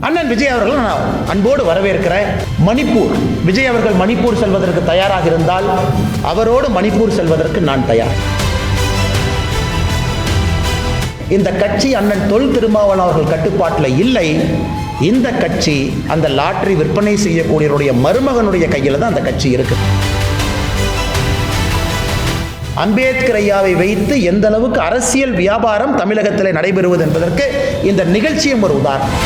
அண்ணன் விஜய் அவர்கள் நான் அன்போடு வரவேற்கிறேன். மணிப்பூர், விஜய் அவர்கள் மணிப்பூர் செல்வதற்கு தயாராக இருந்தால் அவரோடு மணிப்பூர் செல்வதற்கு நான் தயார். இந்த கட்சி அண்ணன் தொல் திருமாவளவன் அவர்கள் கட்டுப்பாட்டில் இல்லை. இந்த கட்சி அந்த லாட்டரி விற்பனை செய்யக்கூடியவருடைய மருமகனுடைய கையில் தான் அந்த கட்சி இருக்கு. அம்பேத்கர் ஐயாவை வைத்து எந்த அளவுக்கு அரசியல் வியாபாரம் தமிழகத்தில் நடைபெறுவது என்பதற்கு இந்த நிகழ்ச்சியும் ஒரு உதாரணம்.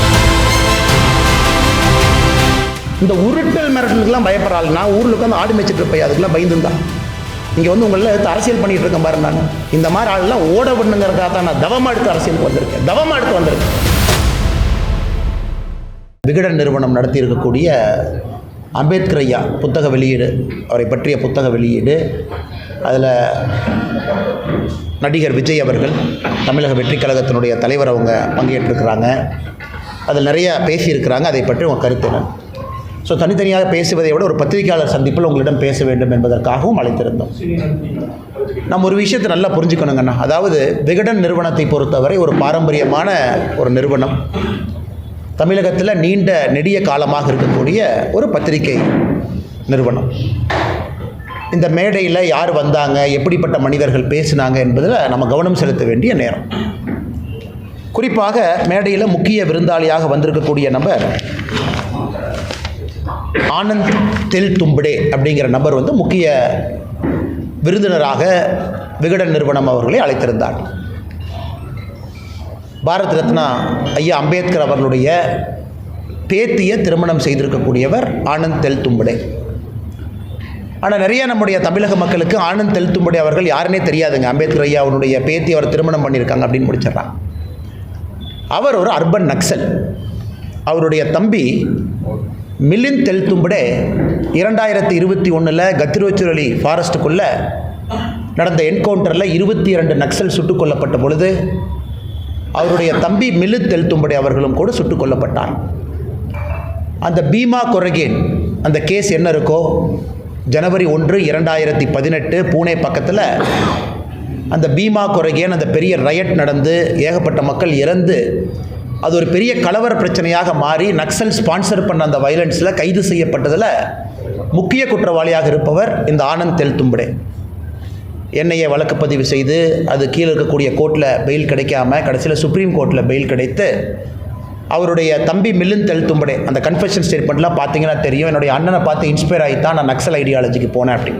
இந்த உருட்டல் மிரட்டலுக்கெல்லாம் பயப்படுறாள். நான் ஊரில் உட்காந்து ஆடு மேய்ச்சிட்டு இருப்பேன், அதுக்கெல்லாம் பயந்துருந்தான். இங்கே வந்து உங்களை அரசியல் பண்ணிட்டு இருக்கேன் பாரு. நான் இந்த மாதிரி ஆளெல்லாம் ஓட விடணுங்கிறதுக்காக தான் நான் தவமா எடுத்து அரசியலுக்கு வந்திருக்கேன். தவமா எடுத்து வந்திருக்கேன். விகடன் நிறுவனம் நடத்தி இருக்கக்கூடிய அம்பேத்கர் ஐயா புத்தக வெளியீடு, அவரை பற்றிய புத்தக வெளியீடு, அதில் நடிகர் விஜய் அவர்கள், தமிழக வெற்றி கழகத்தினுடைய தலைவர், அவங்க பங்கேற்றிருக்கிறாங்க. அதில் நிறைய பேசியிருக்கிறாங்க. அதை பற்றி உங்கள் கருத்து என்ன? ஸோ தனித்தனியாக பேசுவதை விட ஒரு பத்திரிகையாளர் சந்திப்பில் உங்களிடம் பேச வேண்டும் என்பதற்காகவும் அழைத்திருந்தோம். நம்ம ஒரு விஷயத்தை நல்லா புரிஞ்சுக்கணுங்கண்ணா. அதாவது விகடன் நிறுவனத்தை பொறுத்தவரை ஒரு பாரம்பரியமான ஒரு நிறுவனம், தமிழகத்தில் நீண்ட நெடிய காலமாக இருக்கக்கூடிய ஒரு பத்திரிகை நிறுவனம். இந்த மேடையில் யார் வந்தாங்க, எப்படிப்பட்ட மனிதர்கள் பேசினாங்க என்பதில் நம்ம கவனம் செலுத்த வேண்டிய நேரம். குறிப்பாக மேடையில் முக்கிய விருந்தாளியாக வந்திருக்கக்கூடிய நபர் ஆனந்த் தெல்தும்படே அப்படிங்கிற நபர் வந்து முக்கிய விருந்தினராக விகடன் நிறுவனம் அவர்களை அழைத்திருந்தார். பாரத் ரத்னா ஐயா அம்பேத்கர் அவர்களுடைய பேத்தியை திருமணம் செய்திருக்கக்கூடியவர் ஆனந்த் தெல்தும்படே. ஆனால் நிறைய நம்முடைய தமிழக மக்களுக்கு ஆனந்த் தெல்தும்படே அவர்கள் யாருன்னே தெரியாதுங்க. அம்பேத்கர் ஐயா அவருடைய பேத்தி அவர் திருமணம் பண்ணியிருக்காங்க அப்படின்னு முடிச்சிடறான். அவர் ஒரு அர்பன் நக்சல். அவருடைய தம்பி மிலிந்த் தெல்தும்படே 2021 கத்திரோச்சுரலி ஃபாரஸ்ட்டுக்குள்ளே நடந்த என்கவுண்டரில் 22 நக்சல் சுட்டுக் கொல்லப்பட்ட பொழுது அவருடைய தம்பி மிலிந்த் தெல்தும்படே அவர்களும் கூட சுட்டுக் கொல்லப்பட்டார். அந்த பீமா கொரகேன் அந்த கேஸ் என்ன இருக்கோ, ஜனவரி 1, 2018 பூனே பக்கத்தில் அந்த பீமா கொரகேன் அந்த பெரிய ரயட் நடந்து ஏகப்பட்ட மக்கள் இறந்து அது ஒரு பெரிய கலவர பிரச்சனையாக மாறி நக்சல் ஸ்பான்சர் பண்ண அந்த வயலன்ஸில் கைது செய்யப்பட்டதில் முக்கிய குற்றவாளியாக இருப்பவர் இந்த ஆனந்த் தெல்தும்படே. என்ஐஏ வழக்கு பதிவு செய்து அது கீழே இருக்கக்கூடிய கோர்ட்டில் பெயில் கிடைக்காம கடைசியில் சுப்ரீம் கோர்ட்டில் பெயில் கிடைத்து அவருடைய தம்பி மிலிந்த் தெல்தும்படே அந்த கன்ஃபெஷன் ஸ்டேட்மெண்ட்லாம் பார்த்தீங்கன்னா தெரியும், என்னுடைய அண்ணனை பார்த்து இன்ஸ்பயர் ஆகி தான் நான் நக்சல் ஐடியாலஜிக்கு போனேன் அப்படி.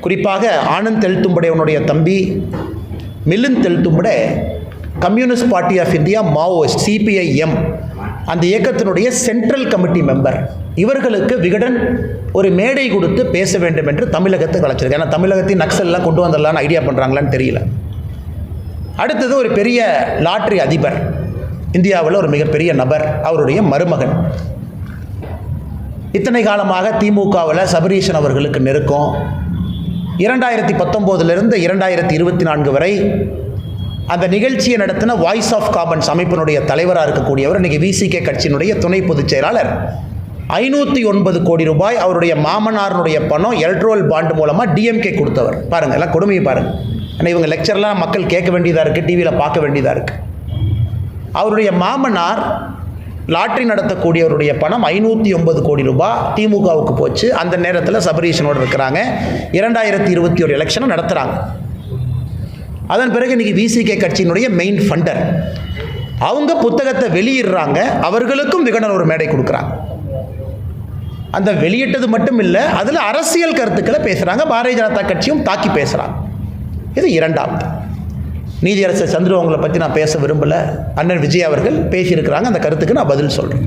குறிப்பாக ஆனந்த் தெல்தும்படேவனுடைய தம்பி Milind Teltumbde communist party of India, maoist, CPIM அந்த இயக்கத்தினுடைய சென்ட்ரல் கமிட்டி மெம்பர். இவர்களுக்கு விகடன் ஒரு மேடை கொடுத்து பேச வேண்டும் என்று தமிழகத்துக்கு அழைச்சிருக்கு. ஏன்னா தமிழகத்தின் நக்சல்லாம் கொண்டு வந்துடலான்னு ஐடியா பண்ணுறாங்களான்னு தெரியல. அடுத்தது ஒரு பெரிய லாட்ரி அதிபர், இந்தியாவில் ஒரு மிகப்பெரிய நபர், அவருடைய மருமகன். இத்தனை காலமாக திமுகவில் சபரீஷன் அவர்களுக்கு நெருக்கம். 2019 2024 வரை அந்த நிகழ்ச்சியை நடத்தின வாய்ஸ் ஆஃப் காமன்ஸ் அமைப்பினுடைய தலைவராக இருக்கக்கூடியவர், இன்றைக்கி VCK கட்சியினுடைய துணை பொதுச் செயலாளர். 509 கோடி ரூபாய் அவருடைய மாமனாருடைய பணம் எலக்ட்ரோல் பாண்ட் மூலமாக DMK கொடுத்தவர். பாருங்கள், எல்லாம் கொடுமையை பாருங்கள். ஆனால் இவங்க லெக்சர்லாம் மக்கள் கேட்க வேண்டியதாக இருக்குது, டிவியில் பார்க்க வேண்டியதாக இருக்குது. அவருடைய மாமனார் லாட்ரி நடத்தக்கூடியவருடைய பணம் 509 கோடி ரூபாய் திமுகவுக்கு போச்சு. அந்த நேரத்தில் சபரீஷனோடு இருக்கிறாங்க. 2021 எலெக்ஷனை நடத்துகிறாங்க. அதன் பிறகு இன்றைக்கி VCK கட்சியினுடைய மெயின் ஃபண்டர் அவங்க புத்தகத்தை வெளியிடுறாங்க. அவர்களுக்கும் விகடன் ஒரு மேடை கொடுக்குறாங்க. அந்த வெளியிட்டது மட்டும் இல்லை, அதில் அரசியல் கருத்துக்களை பேசுகிறாங்க. பாரதிய ஜனதா கட்சியும் தாக்கி பேசுகிறாங்க. இது இரண்டாவது. நீதியரசர் சந்துரு அவங்களை பற்றி நான் பேச விரும்பலை. அண்ணன் விஜய் அவர்கள் பேசியிருக்கிறாங்க, அந்த கருத்துக்கு நான் பதில் சொல்கிறேன்.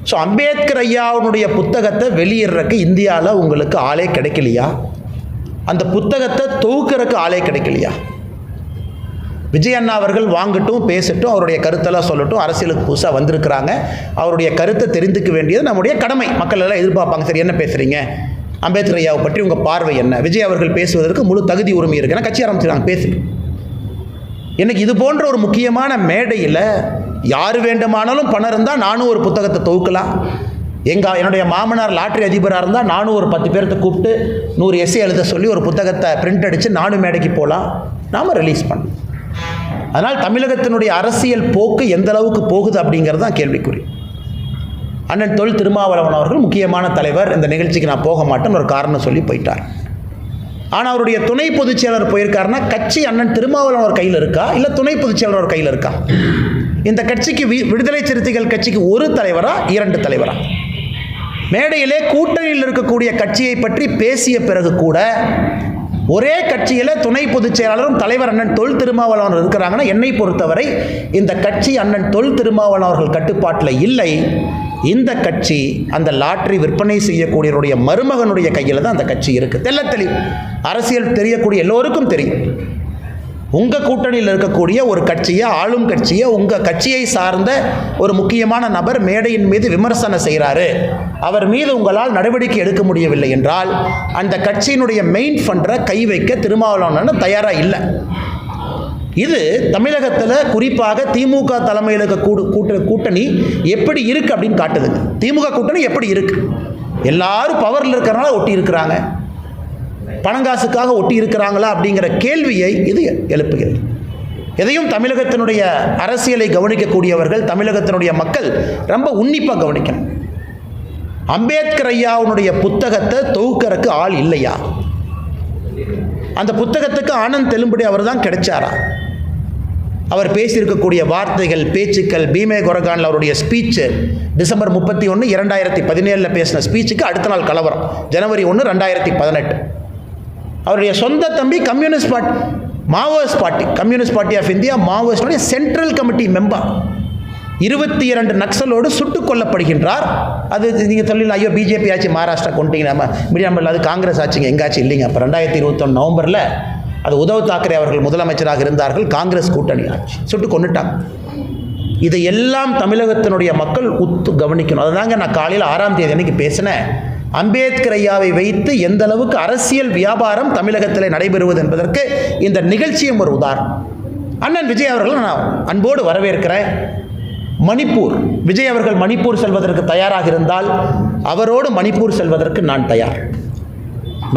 ஸோ அம்பேத்கர் ஐயாவுடைய புத்தகத்தை வெளியிடுறதுக்கு இந்தியாவில் உங்களுக்கு ஆளே கிடைக்கலையா? அந்த புத்தகத்தை தொகுக்கிறதுக்கு ஆளே கிடைக்கலையா? விஜய் அண்ணா அவர்கள் வாங்கட்டும், பேசட்டும், அவருடைய கருத்தெல்லாம் சொல்லட்டும். அரசியலுக்கு புதுசாக வந்திருக்கிறாங்க, அவருடைய கருத்தை தெரிந்துக்க வேண்டியது நம்முடைய கடமை. மக்கள் எல்லாம் எதிர்பார்ப்பாங்க, சரி என்ன பேசுகிறீங்க, அம்பேத்கர் ஐயாவை பற்றி உங்கள் பார்வை என்ன? விஜய் அவர்கள் பேசுவதற்கு முழு தகுதி உரிமை இருக்குது. ஏன்னா கட்சி ஆரம்பிச்சுருக்காங்க, பேசுங்க. எனக்கு இது போன்ற ஒரு முக்கியமான மேடையில் யார் வேண்டுமானாலும் பணம் இருந்தால் நானும் ஒரு புத்தகத்தை தொகுக்கலாம். என்னுடைய மாமனார் லாட்ரி அதிபராக இருந்தால் நானும் ஒரு 10 பேர்த்த கூப்பிட்டு 100 எஸ்ஸே எழுத சொல்லி ஒரு புத்தகத்தை பிரிண்ட் அடித்து நானும் மேடைக்கு போகலாம், நாம் ரிலீஸ் பண்ணலாம். அதனால் தமிழகத்தினுடைய அரசியல் போக்கு எந்த அளவுக்கு போகுது அப்படிங்கிறது தான் கேள்விக்குறி. அண்ணன் தொல் திருமாவளவன் அவர்கள் முக்கியமான தலைவர், இந்த நிகழ்ச்சிக்கு நான் போக மாட்டேன்னு ஒரு காரணம் சொல்லி போயிட்டார். ஆனால் அவருடைய துணை பொதுச் செயலர் போயிருக்காருன்னா கட்சி அண்ணன் திருமாவளவன் அவர் கையில் இருக்கா, இல்லை துணை பொதுச் செயலர் அவர் கையில் இருக்கா? இந்த கட்சிக்கு விடுதலை சிறுத்தைகள் கட்சிக்கு ஒரு தலைவரா, 2 தலைவரா? மேடையிலே கூட்டணியில் இருக்கக்கூடிய கட்சியை பற்றி பேசிய பிறகு கூட ஒரே கட்சியில் துணை பொதுச் செயலாளரும் தலைவர் அண்ணன் தொல் திருமாவளவன் இருக்கிறாங்கன்னா என்னை பொறுத்தவரை இந்த கட்சி அண்ணன் தொல் திருமாவளவன் அவர்கள் கட்டுப்பாட்டில் இல்லை. இந்த கட்சி அந்த லாட்டரி விற்பனை செய்யக்கூடியவருடைய மருமகனுடைய கையில் தான் அந்த கட்சி இருக்குது. தெள்ள தெளிவு அரசியல் தெரியக்கூடிய எல்லோருக்கும் தெரியும். உங்கள் கூட்டணியில் இருக்கக்கூடிய ஒரு கட்சியை, ஆளும் கட்சியை, உங்கள் கட்சியை சார்ந்த ஒரு முக்கியமான நபர் மேடையின் மீது விமர்சனம் செய்கிறாரு, அவர் மீது உங்களால் நடவடிக்கை எடுக்க முடியவில்லை என்றால் அந்த கட்சியினுடைய மெயின் ஃபண்டரை கை வைக்க திருமாவளவன் தயாராக இல்லை. இது தமிழகத்தில் குறிப்பாக திமுக தலைமையில் இருக்க கூட்டணி எப்படி இருக்குது அப்படின்னு காட்டுதுங்க. திமுக கூட்டணி எப்படி இருக்குது? எல்லாரும் பவரில் இருக்கிறனால ஒட்டி இருக்கிறாங்க, பணங்காசுக்காக ஒட்டி இருக்கிறாங்களா அப்படிங்கிற கேள்வியை இது எழுப்புகிறது. எதையும் தமிழகத்தினுடைய அரசியலை கவனிக்கக்கூடியவர்கள், தமிழகத்தினுடைய மக்கள் ரொம்ப உன்னிப்பாக கவனிக்கணும். அம்பேத்கர் ஐயாவுடைய புத்தகத்தை தொகுக்கறக்கு ஆள் இல்லையா? அந்த புத்தகத்துக்கு ஆனந்த் தெலும்படி அவர் தான் கிடைச்சாரா? அவர் பேசியிருக்கக்கூடிய வார்த்தைகள், பேச்சுக்கள், பீமே கொரகானில் அவருடைய ஸ்பீச்சு டிசம்பர் 31, 2017 பேசின ஸ்பீச்சுக்கு அடுத்த நாள் கலவரம், ஜனவரி 1, 2018. அவருடைய சொந்த தம்பி communist party, maoist party, communist party of India மாவோயிஸ்டுடைய சென்ட்ரல் கமிட்டி மெம்பர் 22 நக்சலோடு சுட்டுக் கொல்லப்படுகின்றார். அது நீங்கள் சொல்லலாம், ஐயோ பிஜேபி ஆட்சி மகாராஷ்டிரா கொண்டீங்க, நம்ம மீடியம், அது காங்கிரஸ் ஆட்சிங்க, எங்காச்சும் இல்லைங்க. அப்போ 2021 நவம்பரில் அது உத்தவ் தாக்கரே அவர்கள் முதலமைச்சராக இருந்தார்கள், காங்கிரஸ் கூட்டணி ஆட்சி, சுட்டு கொண்டுட்டாங்க. இதையெல்லாம் தமிழகத்தினுடைய மக்கள் உத்து கவனிக்கணும். அதுதாங்க நான் காலையில் 6ஆம் தேதி அன்னைக்கு பேசினேன். அம்பேத்கர் ஐயாவை வைத்து எந்த அளவுக்கு அரசியல் வியாபாரம் தமிழகத்தில் நடைபெறுவது என்பதற்கு இந்த நிகழ்ச்சியும் ஒரு உதாரணம். அண்ணன் விஜய் அவர்களை நான் அன்போடு வரவேற்கிறேன். மணிப்பூர், விஜய் அவர்கள் மணிப்பூர் செல்வதற்கு தயாராக இருந்தால் அவரோடு மணிப்பூர் செல்வதற்கு நான் தயார்.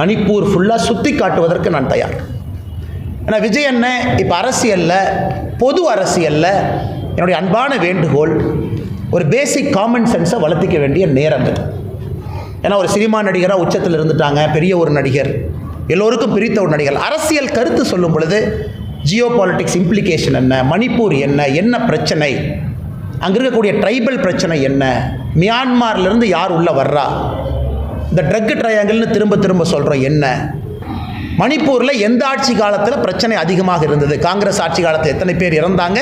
மணிப்பூர் ஃபுல்லாக சுற்றி காட்டுவதற்கு நான் தயார். ஆனால் விஜய் அண்ணன் இப்போ அரசியலில், பொது அரசியலில் என்னுடைய அன்பான வேண்டுகோள், ஒரு பேசிக் காமன் சென்ஸை வளர்த்திக்க வேண்டிய நேரம் இது. ஏன்னா ஒரு சினிமா நடிகராக உச்சத்தில் இருந்துட்டாங்க, பெரிய ஒரு நடிகர், எல்லோருக்கும் பிரித்த ஒரு நடிகர். அரசியல் கருத்து சொல்லும் பொழுது ஜியோ பாலிட்டிக்ஸ் இம்ப்ளிகேஷன் என்ன, மணிப்பூர் என்ன, என்ன பிரச்சனை, அங்கே இருக்கக்கூடிய ட்ரைபல் பிரச்சனை என்ன, மியான்மார்லேருந்து யார் உள்ளே வர்றா, இந்த ட்ரக் ட்ரையாங்கிள்னு திரும்ப திரும்ப சொல்கிறோம் என்ன, மணிப்பூரில் எந்த ஆட்சி காலத்தில் பிரச்சனை அதிகமாக இருந்தது, காங்கிரஸ் ஆட்சி காலத்தில் எத்தனை பேர் இறந்தாங்க,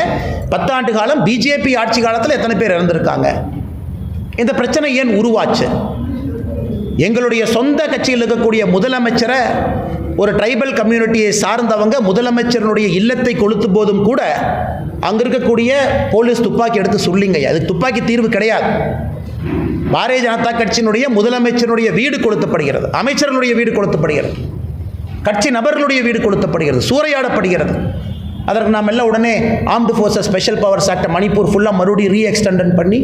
10 ஆண்டு காலம் பிஜேபி ஆட்சி காலத்தில் எத்தனை பேர் இறந்திருக்காங்க, இந்த பிரச்சனை ஏன் உருவாச்சு, எங்களுடைய சொந்த கட்சியில் இருக்கக்கூடிய முதலமைச்சரை ஒரு ட்ரைபல் கம்யூனிட்டியை சார்ந்தவங்க முதலமைச்சருடைய இல்லத்தை கொளுத்து போதும் கூட அங்கே இருக்கக்கூடிய போலீஸ் துப்பாக்கி எடுத்து சொல்லிங்க, அதுக்கு துப்பாக்கி தீர்வு கிடையாது. பாரதிய ஜனதா கட்சியினுடைய முதலமைச்சருடைய வீடு கொளுத்தப்படுகிறது, அமைச்சர்களுடைய வீடு கொளுத்தப்படுகிறது, கட்சி நபர்களுடைய வீடு கொளுத்தப்படுகிறது, சூறையாடப்படுகிறது. அதற்கு நாம் எல்லாம் உடனே ஆர்ம்டு ஃபோர்ஸஸ் ஸ்பெஷல் பவர்ஸ் ஆக்டை மணிப்பூர் ஃபுல்லாக மறுபடியும் ரீஎக்ஸ்டெண்ட் பண்ணி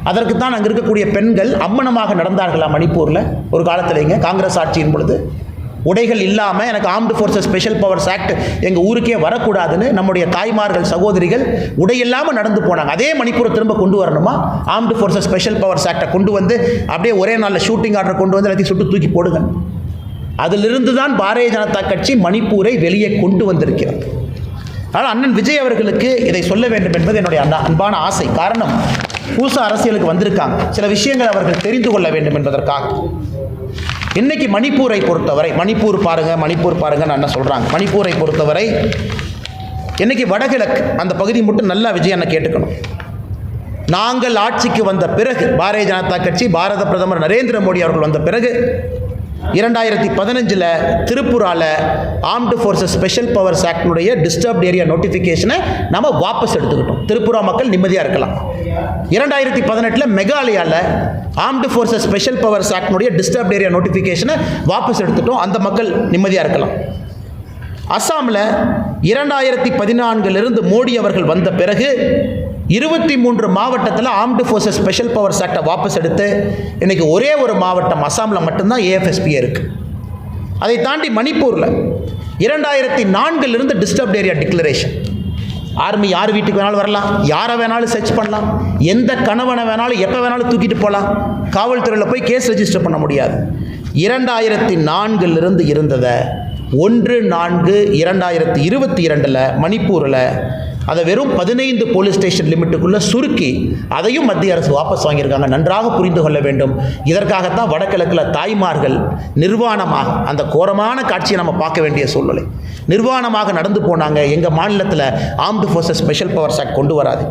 அதற்கு தான் அங்கே இருக்கக்கூடிய பெண்கள் அம்மனமாக நடந்தார்களா மணிப்பூரில் ஒரு காலத்திலேங்க காங்கிரஸ் ஆட்சியின் பொழுது. உடைகள் இல்லாமல் எனக்கு armed forces special powers act எங்கள் ஊருக்கே வரக்கூடாதுன்னு நம்முடைய தாய்மார்கள், சகோதரிகள் உடை இல்லாமல் நடந்து போனாங்க. அதே மணிப்பூரை திரும்ப கொண்டு வரணுமா? ஆர்ம்டு ஃபோர்ஸஸ் ஸ்பெஷல் பவர்ஸ் ஆக்டை கொண்டு வந்து அப்படியே ஒரே நாளில் ஷூட்டிங் ஆர்டர் கொண்டு வந்து எல்லாத்தையும் சுட்டு தூக்கி போடுங்க. அதிலிருந்து தான் பாரதிய ஜனதா கட்சி மணிப்பூரை வெளியே கொண்டு வந்திருக்கிறது. ஆனால் அண்ணன் விஜய் அவர்களுக்கு இதை சொல்ல வேண்டும் என்பது என்னுடைய அன்பான ஆசை. காரணம், புதுசாக அரசியலுக்கு வந்திருக்காங்க, சில விஷயங்கள் அவர்கள் தெரிந்து கொள்ள வேண்டும் என்பதற்காக. இன்னைக்கு மணிப்பூரை பொறுத்தவரை, மணிப்பூர் பாருங்க நான் என்ன சொல்கிறாங்க, மணிப்பூரை பொறுத்தவரை இன்னைக்கு வடகிழக்கு அந்த பகுதி மட்டும் நல்லா விஜய் அண்ணன் கேட்டுக்கணும். நாங்கள் ஆட்சிக்கு வந்த பிறகு, பாரதிய ஜனதா கட்சி, பாரத பிரதமர் நரேந்திர மோடி அவர்கள் வந்த பிறகு 2015 திருப்புரால ஆர்ம்டு ஃபோர்ஸஸ் ஸ்பெஷல் பவர்ஸ் ஆக்டினுடைய டிஸ்டர்ப்ட் ஏரியா நோட்டிஃபிகேஷனை நம்ம வாபஸ் எடுத்துக்கிட்டோம். திருப்புரா மக்கள் நிம்மதியாக இருக்கலாம். 2018 மெகாலயாவில் ஆர்ம்டு ஃபோர்ஸஸ் ஸ்பெஷல் பவர்ஸ் ஆக்டினுடைய டிஸ்டர்ப்ட் ஏரியா நோட்டிஃபிகேஷனை வாபஸ் எடுத்துட்டோம், அந்த மக்கள் நிம்மதியாக இருக்கலாம். அஸ்ஸாமில் 2014 மோடி அவர்கள் வந்த பிறகு 23 மாவட்டத்தில் ஆர்ம்டு ஃபோர்ஸஸ் ஸ்பெஷல் பவர்ஸ் ஆக்டை வாபஸ் எடுத்து இன்றைக்கி ஒரே ஒரு மாவட்டம் அஸ்ஸாமில் மட்டும்தான் ஏஎஃப்எஸ்பி இருக்குது. அதை தாண்டி மணிப்பூரில் 2004 டிஸ்டர்ப்ட் ஏரியா டிக்ளரேஷன், ஆர்மி யார் வீட்டுக்கு வேணாலும் வரலாம், யாரை வேணாலும் சர்ச் பண்ணலாம், எந்த கணவனை வேணாலும் எப்போ வேணாலும் தூக்கிட்டு போகலாம், காவல்துறையில் போய் கேஸ் ரெஜிஸ்டர் பண்ண முடியாது. 2004 இருந்ததை 1/4/2022 மணிப்பூரில் அதை வெறும் 15 போலீஸ் ஸ்டேஷன் லிமிட்டுக்குள்ளே சுருக்கி அதையும் மத்திய அரசு வாபஸ் வாங்கியிருக்காங்க. நன்றாக புரிந்து கொள்ள வேண்டும். இதற்காகத்தான் வடகிழக்கில் தாய்மார்கள் நிர்வாணமாக, அந்த கோரமான காட்சியை நம்ம பார்க்க வேண்டிய சூழ்நிலை, நிர்வாணமாக நடந்து போனாங்க. எங்கள் மாநிலத்தில் armed forces special powers act கொண்டு வராது.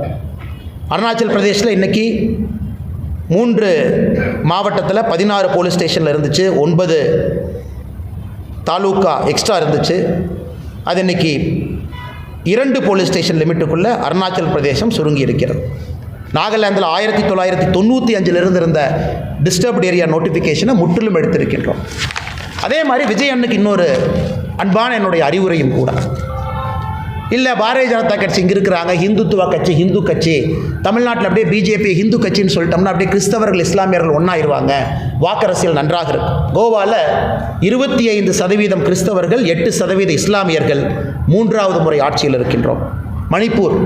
அருணாச்சல் பிரதேசில் இன்றைக்கி 3 மாவட்டத்தில் 16 போலீஸ் ஸ்டேஷனில் இருந்துச்சு, 9 தாலுக்கா எக்ஸ்ட்ரா இருந்துச்சு. அது இன்றைக்கி 2 போலீஸ் ஸ்டேஷன் லிமிட்டுக்குள்ளே அருணாச்சல் பிரதேசம் சுருங்கி இருக்கிறது. நாகாலாந்தில் 1995 இருந்த டிஸ்டர்ப்டு ஏரியா நோட்டிஃபிகேஷனை முற்றிலும் எடுத்திருக்கின்றோம். அதே மாதிரி விஜய் அண்ணுக்கு இன்னொரு அன்பான என்னுடைய அறிவுரையும் கூட. இல்லை பாரதிய ஜனதா கட்சி இங்கே இருக்கிறாங்க, ஹிந்துத்துவ கட்சி, ஹிந்து கட்சி, தமிழ்நாட்டில் அப்படியே பிஜேபி ஹிந்து கட்சின்னு சொல்லிட்டோம்னா அப்படியே கிறிஸ்தவர்கள் இஸ்லாமியர்கள் ஒன்றாயிருவாங்க, வாக்கரசியல் நன்றாக இருக்கும். கோவாவில் 25% கிறிஸ்தவர்கள், 8% இஸ்லாமியர்கள் 3வது முறை ஆட்சியில் இருக்கின்றோம். மணிப்பூர்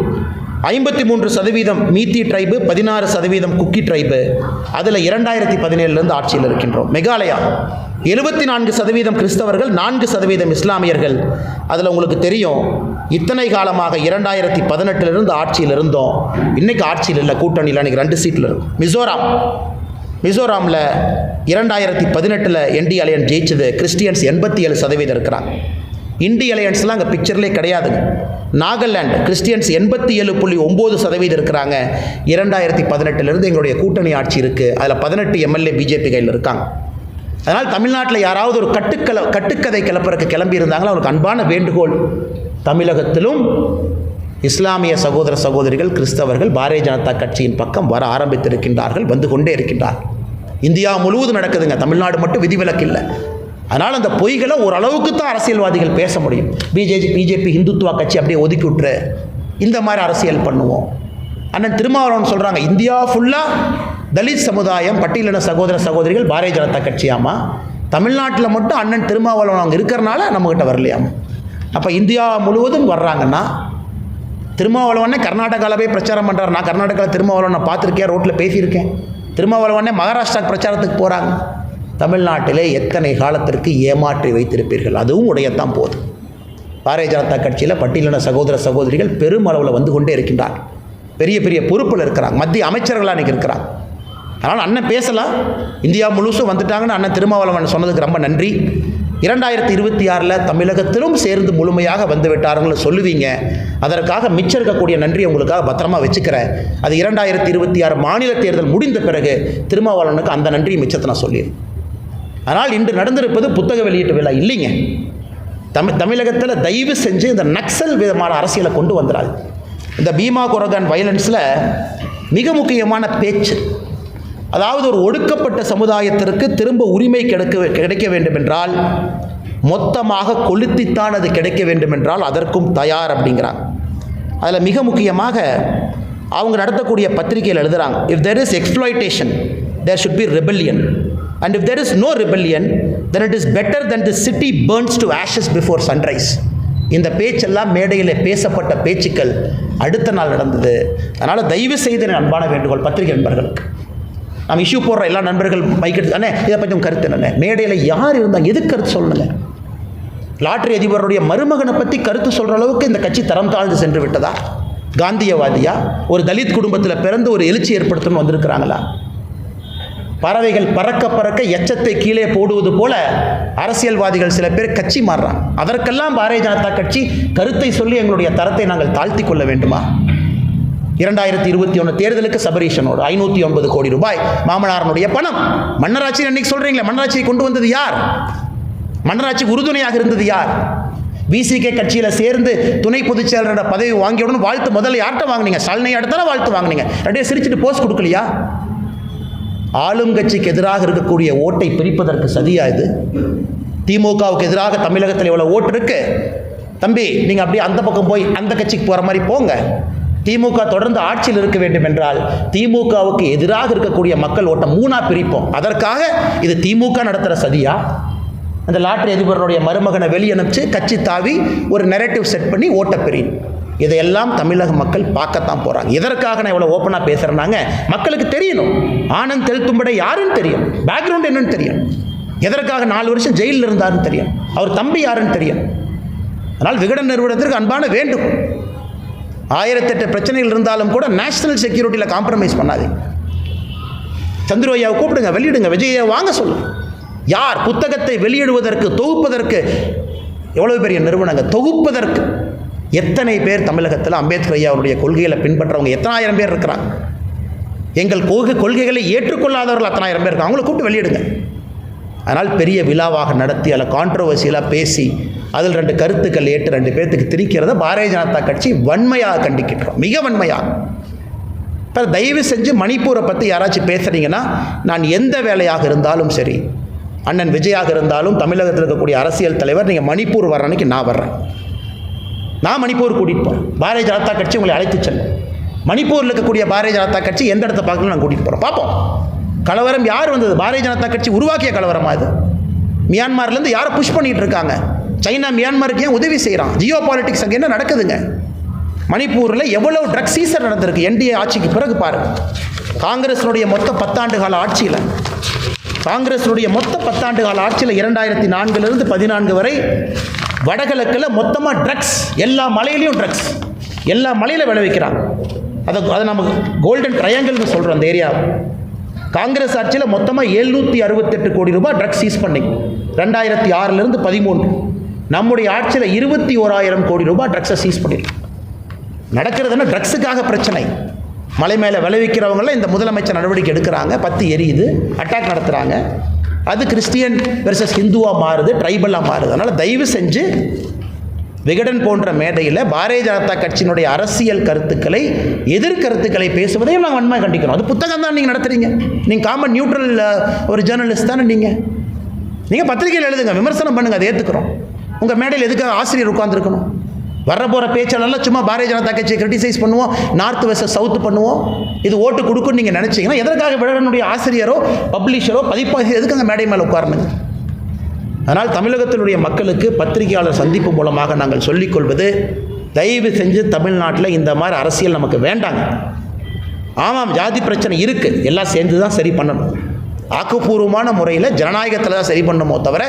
53% மீத்தி ட்ரைபு, 16% குக்கி ட்ரைபு, அதில் 2017 ஆட்சியில் இருக்கின்றோம். மேகாலயா 74% கிறிஸ்தவர்கள், 4% இஸ்லாமியர்கள். அதில் உங்களுக்கு தெரியும், இத்தனை காலமாக 2018 ஆட்சியில் இருந்தோம், இன்றைக்கி ஆட்சியில் இல்லை, கூட்டணியில் இன்றைக்கி 2 சீட்டில் இருக்கும். மிசோராமில் 2018 என்டி அலையன்ஸ் ஜெயிச்சது, கிறிஸ்டியன்ஸ் 87% இருக்கிறாங்க. இண்டி அலையன்ஸ்லாம் அங்கே பிக்சர்லேயே கிடையாதுங்க. நாகாலாந்து கிறிஸ்டியன்ஸ் 87.9% இருக்கிறாங்க. 2018 எங்களுடைய கூட்டணி ஆட்சி இருக்குது. அதில் 18 எம்எல்ஏ பிஜேபி கையில் இருக்காங்க. அதனால் தமிழ்நாட்டில் யாராவது ஒரு கட்டுக்கதை கிளப்புறக்கு கிளம்பி இருந்தாங்களோ அவருக்கு அன்பான வேண்டுகோள், தமிழகத்திலும் இஸ்லாமிய சகோதர சகோதரிகள், கிறிஸ்தவர்கள் பாரதிய ஜனதா கட்சியின் பக்கம் வர ஆரம்பித்திருக்கின்றார்கள், வந்து கொண்டே இருக்கின்றார்கள். இந்தியா முழுவதும் நடக்குதுங்க, தமிழ்நாடு மட்டும் விதிவிலக்கு இல்லை. அதனால் அந்த பொய்களை ஓரளவுக்கு தான் அரசியல்வாதிகள் பேச முடியும். பிஜேபி ஹிந்துத்துவா கட்சி அப்படியே ஒதுக்கி விட்டுரு, இந்த மாதிரி அரசியல் பண்ணுவோம். அண்ணன் திருமாவளவன் சொல்கிறாங்க, இந்தியா ஃபுல்லாக தலித் சமுதாயம், பட்டியலின சகோதர சகோதரிகள் பாரதிய ஜனதா கட்சியாமா, தமிழ்நாட்டில் மட்டும் அண்ணன் திருமாவளவன் அங்கே இருக்கிறனால நம்மக்கிட்ட வரலையாமா. அப்போ இந்தியா முழுவதும் வர்றாங்கன்னா, திருமாவளவனே கர்நாடகாவில் போய் பிரச்சாரம் பண்ணுறாரு. நான் கர்நாடகாவில் திருமாவளவனை பார்த்துருக்கேன், ரோட்டில் பேசியிருக்கேன். திருமாவளவனே மகாராஷ்டிரா பிரச்சாரத்துக்கு போகிறாங்க. தமிழ்நாட்டிலே எத்தனை காலத்திற்கு ஏமாற்றி வைத்திருப்பீர்கள்? அதுவும் உடையத்தான் போகுது. பாரதிய ஜனதா கட்சியில் பட்டியலின சகோதர சகோதரிகள் பெருமளவில் வந்து கொண்டே இருக்கின்றார். பெரிய பெரிய பொறுப்பில் இருக்கிறாங்க, மத்திய அமைச்சர்களாக இன்றைக்கி இருக்கிறாங்க. அதனால் அண்ணன் பேசலாம், இந்தியா முழுசும் வந்துட்டாங்கன்னு அண்ணன் திருமாவளவன் சொன்னதுக்கு ரொம்ப நன்றி. 2026 தமிழகத்திலும் சேர்ந்து முழுமையாக வந்து விட்டார்கள் சொல்லுவீங்க. அதற்காக மிச்சம் இருக்கக்கூடிய நன்றி உங்களுக்காக பத்திரமா வச்சுக்கிறேன். அது 2026 மாநில தேர்தல் முடிந்த பிறகு திருமாவளவனுக்கு அந்த நன்றி மிச்சத்தை நான் சொல்லிடுறேன். ஆனால் இன்று நடந்திருப்பது புத்தக வெளியீட்டு விழா இல்லைங்க. தமிழகத்தில் தயவு செஞ்சு இந்த நக்சல் விதமான அரசியலை கொண்டு வந்துடாது. இந்த பீமா கொரகான் வயலன்ஸில் மிக முக்கியமான பேச்சு, அதாவது ஒரு ஒடுக்கப்பட்ட சமுதாயத்திற்கு திரும்ப உரிமை கிடைக்க வேண்டும் என்றால், மொத்தமாக கொளுத்தித்தான் அது கிடைக்க வேண்டும் என்றால் அதற்கும் தயார் அப்படிங்கிறாங்க. அதில் மிக முக்கியமாக அவங்க நடத்தக்கூடிய பத்திரிகையில் எழுதுகிறாங்க, if there is exploitation there should be rebellion and if there is no rebellion then it is better than the city burns to ashes before sunrise. இந்த பேச்செல்லாம் மேடையில் பேசப்பட்ட பேச்சுக்கள் அடுத்த நாள் நடந்தது. அதனால் தயவு செய்து அன்பான வேண்டுகோள் பத்திரிகை நண்பர்களுக்கு, நம்ம இஷ்யூ போடுற எல்லா நண்பர்கள் மைக்கெடுத்து, அண்ணே இதை பற்றி உங்கள் கருத்து என்னண்ணே, மேடையில் யார் இருந்தால் எதுக்கு கருத்து சொல்லணுங்க? லாட்டரி அதிபருடைய மருமகனை பற்றி கருத்து சொல்கிற அளவுக்கு இந்த கட்சி தரம் தாழ்ந்து சென்று விட்டதா? காந்தியவாதியா? ஒரு தலித் குடும்பத்தில் பிறந்து ஒரு எழுச்சி ஏற்படுத்தணும்னு வந்திருக்கிறாங்களா? பறவைகள் பறக்க பறக்க எச்சத்தை கீழே போடுவது போல அரசியல்வாதிகள் சில பேர் கட்சி மாறுறாங்க. அதற்கெல்லாம் பாரதிய ஜனதா கட்சி கருத்தை சொல்லி எங்களுடைய தரத்தை நாங்கள் தாழ்த்தி கொள்ள வேண்டுமா? 2021 தேர்தலுக்கு சபரீஷனோடு 509 கோடி ரூபாய் மாமனாரனுடைய பணம். மன்னராட்சி அன்னைக்கு சொல்றீங்களே, மன்னராட்சியை கொண்டு வந்தது யார்? மன்னராட்சிக்கு உறுதுணையாக இருந்தது யார்? விசிகே கட்சியில் சேர்ந்து துணை பொதுச் செயலரோட பதவி வாங்கியவுடன் வாழ்த்து முதல்ல யார்கிட்ட வாங்கினீங்க? ஸ்டாலினை அடுத்தால வாழ்த்து வாங்கினீங்க. ரெண்டே சிரிச்சுட்டு போஸ்ட் கொடுக்கலையா? ஆளும் கட்சிக்கு எதிராக இருக்கக்கூடிய ஓட்டை பிரிப்பதற்கு சதியா இது? திமுகவுக்கு எதிராக தமிழகத்தில் எவ்வளோ ஓட்டு இருக்கு தம்பி, நீங்கள் அப்படியே அந்த பக்கம் போய் அந்த கட்சிக்கு போகிற மாதிரி போங்க. திமுக தொடர்ந்து ஆட்சியில் இருக்க வேண்டும் என்றால் திமுகவுக்கு எதிராக இருக்கக்கூடிய மக்கள் ஓட்டை 3ஆ பிரிப்போம். அதற்காக இது திமுக நடத்துகிற சதியா? அந்த லாட்டரி அதிபருடைய மருமகனை வெளியனுப்பிச்சு கட்சி தாவி ஒரு நெரேட்டிவ் செட் பண்ணி ஓட்ட பிரியும். இதையெல்லாம் தமிழக மக்கள் பார்க்கத்தான் போகிறாங்க. எதற்காக நான் இவ்வளோ ஓப்பனாக பேசுகிறேன்னாங்க, மக்களுக்கு தெரியணும் ஆனந்த் தெல்தும்படை யாருன்னு தெரியும், பேக்ரவுண்ட் என்னன்னு தெரியும், எதற்காக 4 வருஷம் ஜெயிலில் இருந்தாருன்னு தெரியும், அவர் தம்பி யாருன்னு தெரியும். அதனால் விகடன் நிறுவனத்திற்கு அன்பான வேண்டும், 1008 பிரச்சனைகள் இருந்தாலும் கூட நேஷனல் செக்யூரிட்டியில் காம்ப்ரமைஸ் பண்ணாது. சந்திரவையாவை கூப்பிடுங்க, வெளியிடுங்க, விஜயை வாங்க சொல்லு. யார் புத்தகத்தை வெளியிடுவதற்கு தொகுப்பதற்கு எவ்வளவு பெரிய நிறுவனங்க, தொகுப்பதற்கு எத்தனை பேர் தமிழகத்தில் அம்பேத்கர் ஐயாவுடைய கொள்கைகளை பின்பற்றவங்க எத்தனை ஆயிரம் பேர் இருக்கிறாங்க. எங்கள் கொள்கைகளை ஏற்றுக்கொள்ளாதவர்கள் அத்தனை ஆயிரம் பேர் இருக்காங்க. அவங்களை கூப்பிட்டு வெளியிடுங்க. அதனால் பெரிய விழாவாக நடத்தி அதில் கான்ட்ரவர்சியலாக பேசி அதில் 2 கருத்துக்கள் ஏற்று 2 பேர்த்துக்கு திரிக்கிறத பாரதிய ஜனதா கட்சி வன்மையாக கண்டிக்கின்றோம், மிக வன்மையாக. இப்போ தயவு செஞ்சு மணிப்பூரை பற்றி யாராச்சும் பேசுகிறீங்கன்னா, நான் எந்த வேலையாக இருந்தாலும் சரி, அண்ணன் விஜயாக இருந்தாலும் தமிழகத்தில் இருக்கக்கூடிய அரசியல் தலைவர், நீங்கள் மணிப்பூர் வர்ற அன்னைக்கு நான் வர்றேன், நான் மணிப்பூர் கூட்டிகிட்டு போகிறேன். பாரதிய ஜனதா கட்சி உங்களை அழைத்து செல்லும். மணிப்பூரில் இருக்கக்கூடிய பாரதிய ஜனதா கட்சி எந்த இடத்த பார்க்கணும் நான் கூட்டிகிட்டு போகிறோம், பார்ப்போம். கலவரம் யார் வந்தது? பாரதிய ஜனதா கட்சி உருவாக்கிய கலவரமா இது? மியான்மர்லேருந்து யாரை புஷ் பண்ணிகிட்டு இருக்காங்க? சைனா மியான்மருக்கு ஏன் உதவி செய்கிறான்? ஜியோ பாலிட்டிக்ஸ் அங்கே என்ன நடக்குதுங்க? மணிப்பூரில் எவ்வளவு ட்ரக் சீசர் நடந்திருக்கு என்டிஏ ஆட்சிக்கு பிறகு பாருங்க. காங்கிரஸினுடைய மொத்த 10 ஆண்டு கால ஆட்சியில், காங்கிரஸினுடைய மொத்த 10 ஆண்டு கால ஆட்சியில் 2004 14 வரை வடகிழக்கில் மொத்தமாக ட்ரக்ஸ், எல்லா மலையிலையும் ட்ரக்ஸ், எல்லா மலையில் விளைவிக்கிறாங்க. அதை நம்ம கோல்டன் ட்ரையாங்கிள்னு சொல்கிறோம். அந்த ஏரியா காங்கிரஸ் ஆட்சியில் மொத்தமாக 768 கோடி ரூபாய் ட்ரக்ஸ் சீஸ் பண்ணி 2006 13. நம்முடைய ஆட்சியில் 21,000 கோடி ரூபாய் ட்ரக்ஸை சீஸ் பண்ணிருக்கு. நடக்கிறதுன்னா ட்ரக்ஸுக்காக பிரச்சனை. மலை மேலே விளைவிக்கிறவங்களாம் இந்த முதலமைச்சர் நடவடிக்கை எடுக்கிறாங்க, 10 எரியுது, அட்டாக் நடத்துகிறாங்க. அது கிறிஸ்டியன் வெர்சஸ் ஹிந்துவாக மாறுது, ட்ரைபலாக மாறுது. அதனால் தயவு செஞ்சு விகடன் போன்ற மேடையில் பாரதிய ஜனதா கட்சியினுடைய அரசியல் கருத்துக்களை, எதிர்கருத்துக்களை பேசுவதையும் நாங்கள் வன்மையாக கண்டிக்கிறோம். அது புத்தகம் தான் நீங்கள் நடத்துகிறீங்க, நீங்கள் காமன் நியூட்ரல் ஒரு ஜேர்னலிஸ்ட் தானே நீங்கள் பத்திரிகையில் எழுதுங்க, விமர்சனம் பண்ணுங்கள், அதை ஏற்றுக்கிறோம். உங்கள் மேடையில் எதுக்காக ஆசிரியர் உட்கார்ந்துருக்கணும்? வர்ற போகிற பேச்சாளர்லாம் சும்மா பாரதிய ஜனதா கட்சியை கிரிட்டிசைஸ் பண்ணுவோம், நார்த் வெர்சஸ் சவுத்து பண்ணுவோம், இது ஓட்டு கொடுக்குன்னு நீங்கள் நினச்சிங்கன்னா எதற்காக விகடனுடைய ஆசிரியரோ பப்ளிஷரோ பதிப்பாசிரியர் எதுக்காக மேடை மேலே உட்காரணுங்க? அதனால் தமிழகத்தினுடைய மக்களுக்கு பத்திரிகையாளர் சந்திப்பு மூலமாக நாங்கள் சொல்லிக்கொள்வது, தயவு செஞ்சு தமிழ்நாட்டில் இந்த மாதிரி அரசியல் நமக்கு வேண்டாங்க. ஆமாம், ஜாதி பிரச்சனை இருக்குது, எல்லாம் சேர்ந்து தான் சரி பண்ணணும். ஆக்கப்பூர்வமான முறையில் ஜனநாயகத்தில் தான் சரி பண்ணணுமோ தவிர